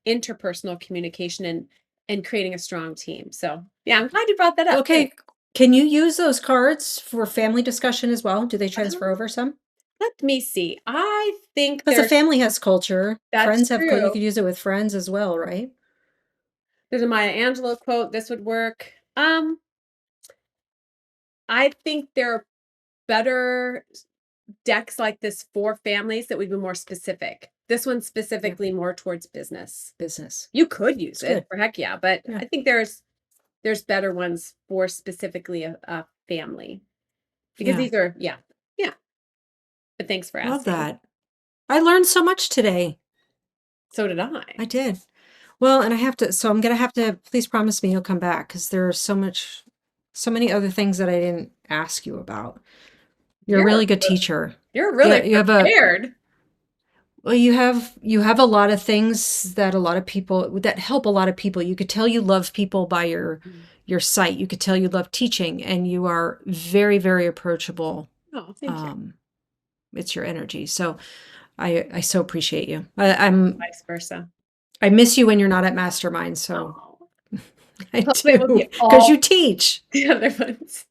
interpersonal communication and creating a strong team. So yeah, I'm glad you brought that up. Okay. Thanks. Can you use those cards for family discussion as well? Do they transfer Um, over some? Let me see. I think Because a family has culture. that's Friends have, you true. could use it with friends as well, right? There's a Maya Angelou quote. This would work. I think there are better decks like this for families that would be more specific. This one's Yeah. specifically more towards business. Business. You could use It's it good. for heck yeah, but Yeah. I think there's better ones for specifically a family, because Yeah. these are, yeah, yeah. But thanks for Love asking. that. I learned so much today. So did I. I did. Well, and so I'm gonna have to, please promise me you'll come back because there's so many other things that I didn't ask you about. You're a You're really good teacher. you're Yeah, really you have a, prepared. Well, you have a lot of things that a lot of people that help a lot of people. You could tell you love people by Mm. your site. You could tell you love teaching, and you are very, very approachable. Oh, thank you. Um, it's your energy. So I so appreciate you. I Vice versa. miss you when you're not at mastermind. So Oh, I hopefully we'll do be because you all teach. the other ones.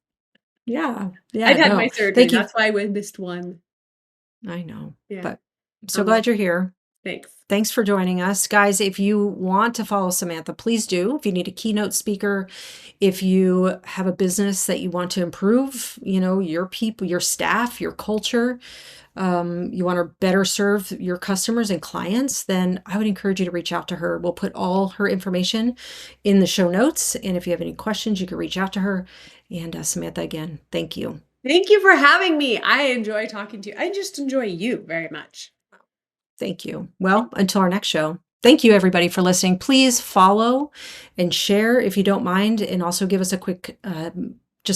Yeah, I've yeah. had my No, surgery, thank you. that's why I missed one. I know, Yeah, but I'm so um, glad you're here. thanks. Thanks for joining us. Guys, if you want to follow Samantha, please do. If you need a keynote speaker, if you have a business that you want to improve, your people, your staff, your culture, you want to better serve your customers and clients, then I would encourage you to reach out to her. We'll put all her information in the show notes. And if you have any questions, you can reach out to her. And Samantha, again, thank you. Thank you for having me. I enjoy talking to you. I just enjoy you very much. Thank you. Well, until our next show. Thank you, everybody, for listening. Please follow and share if you don't mind, and also give us a quick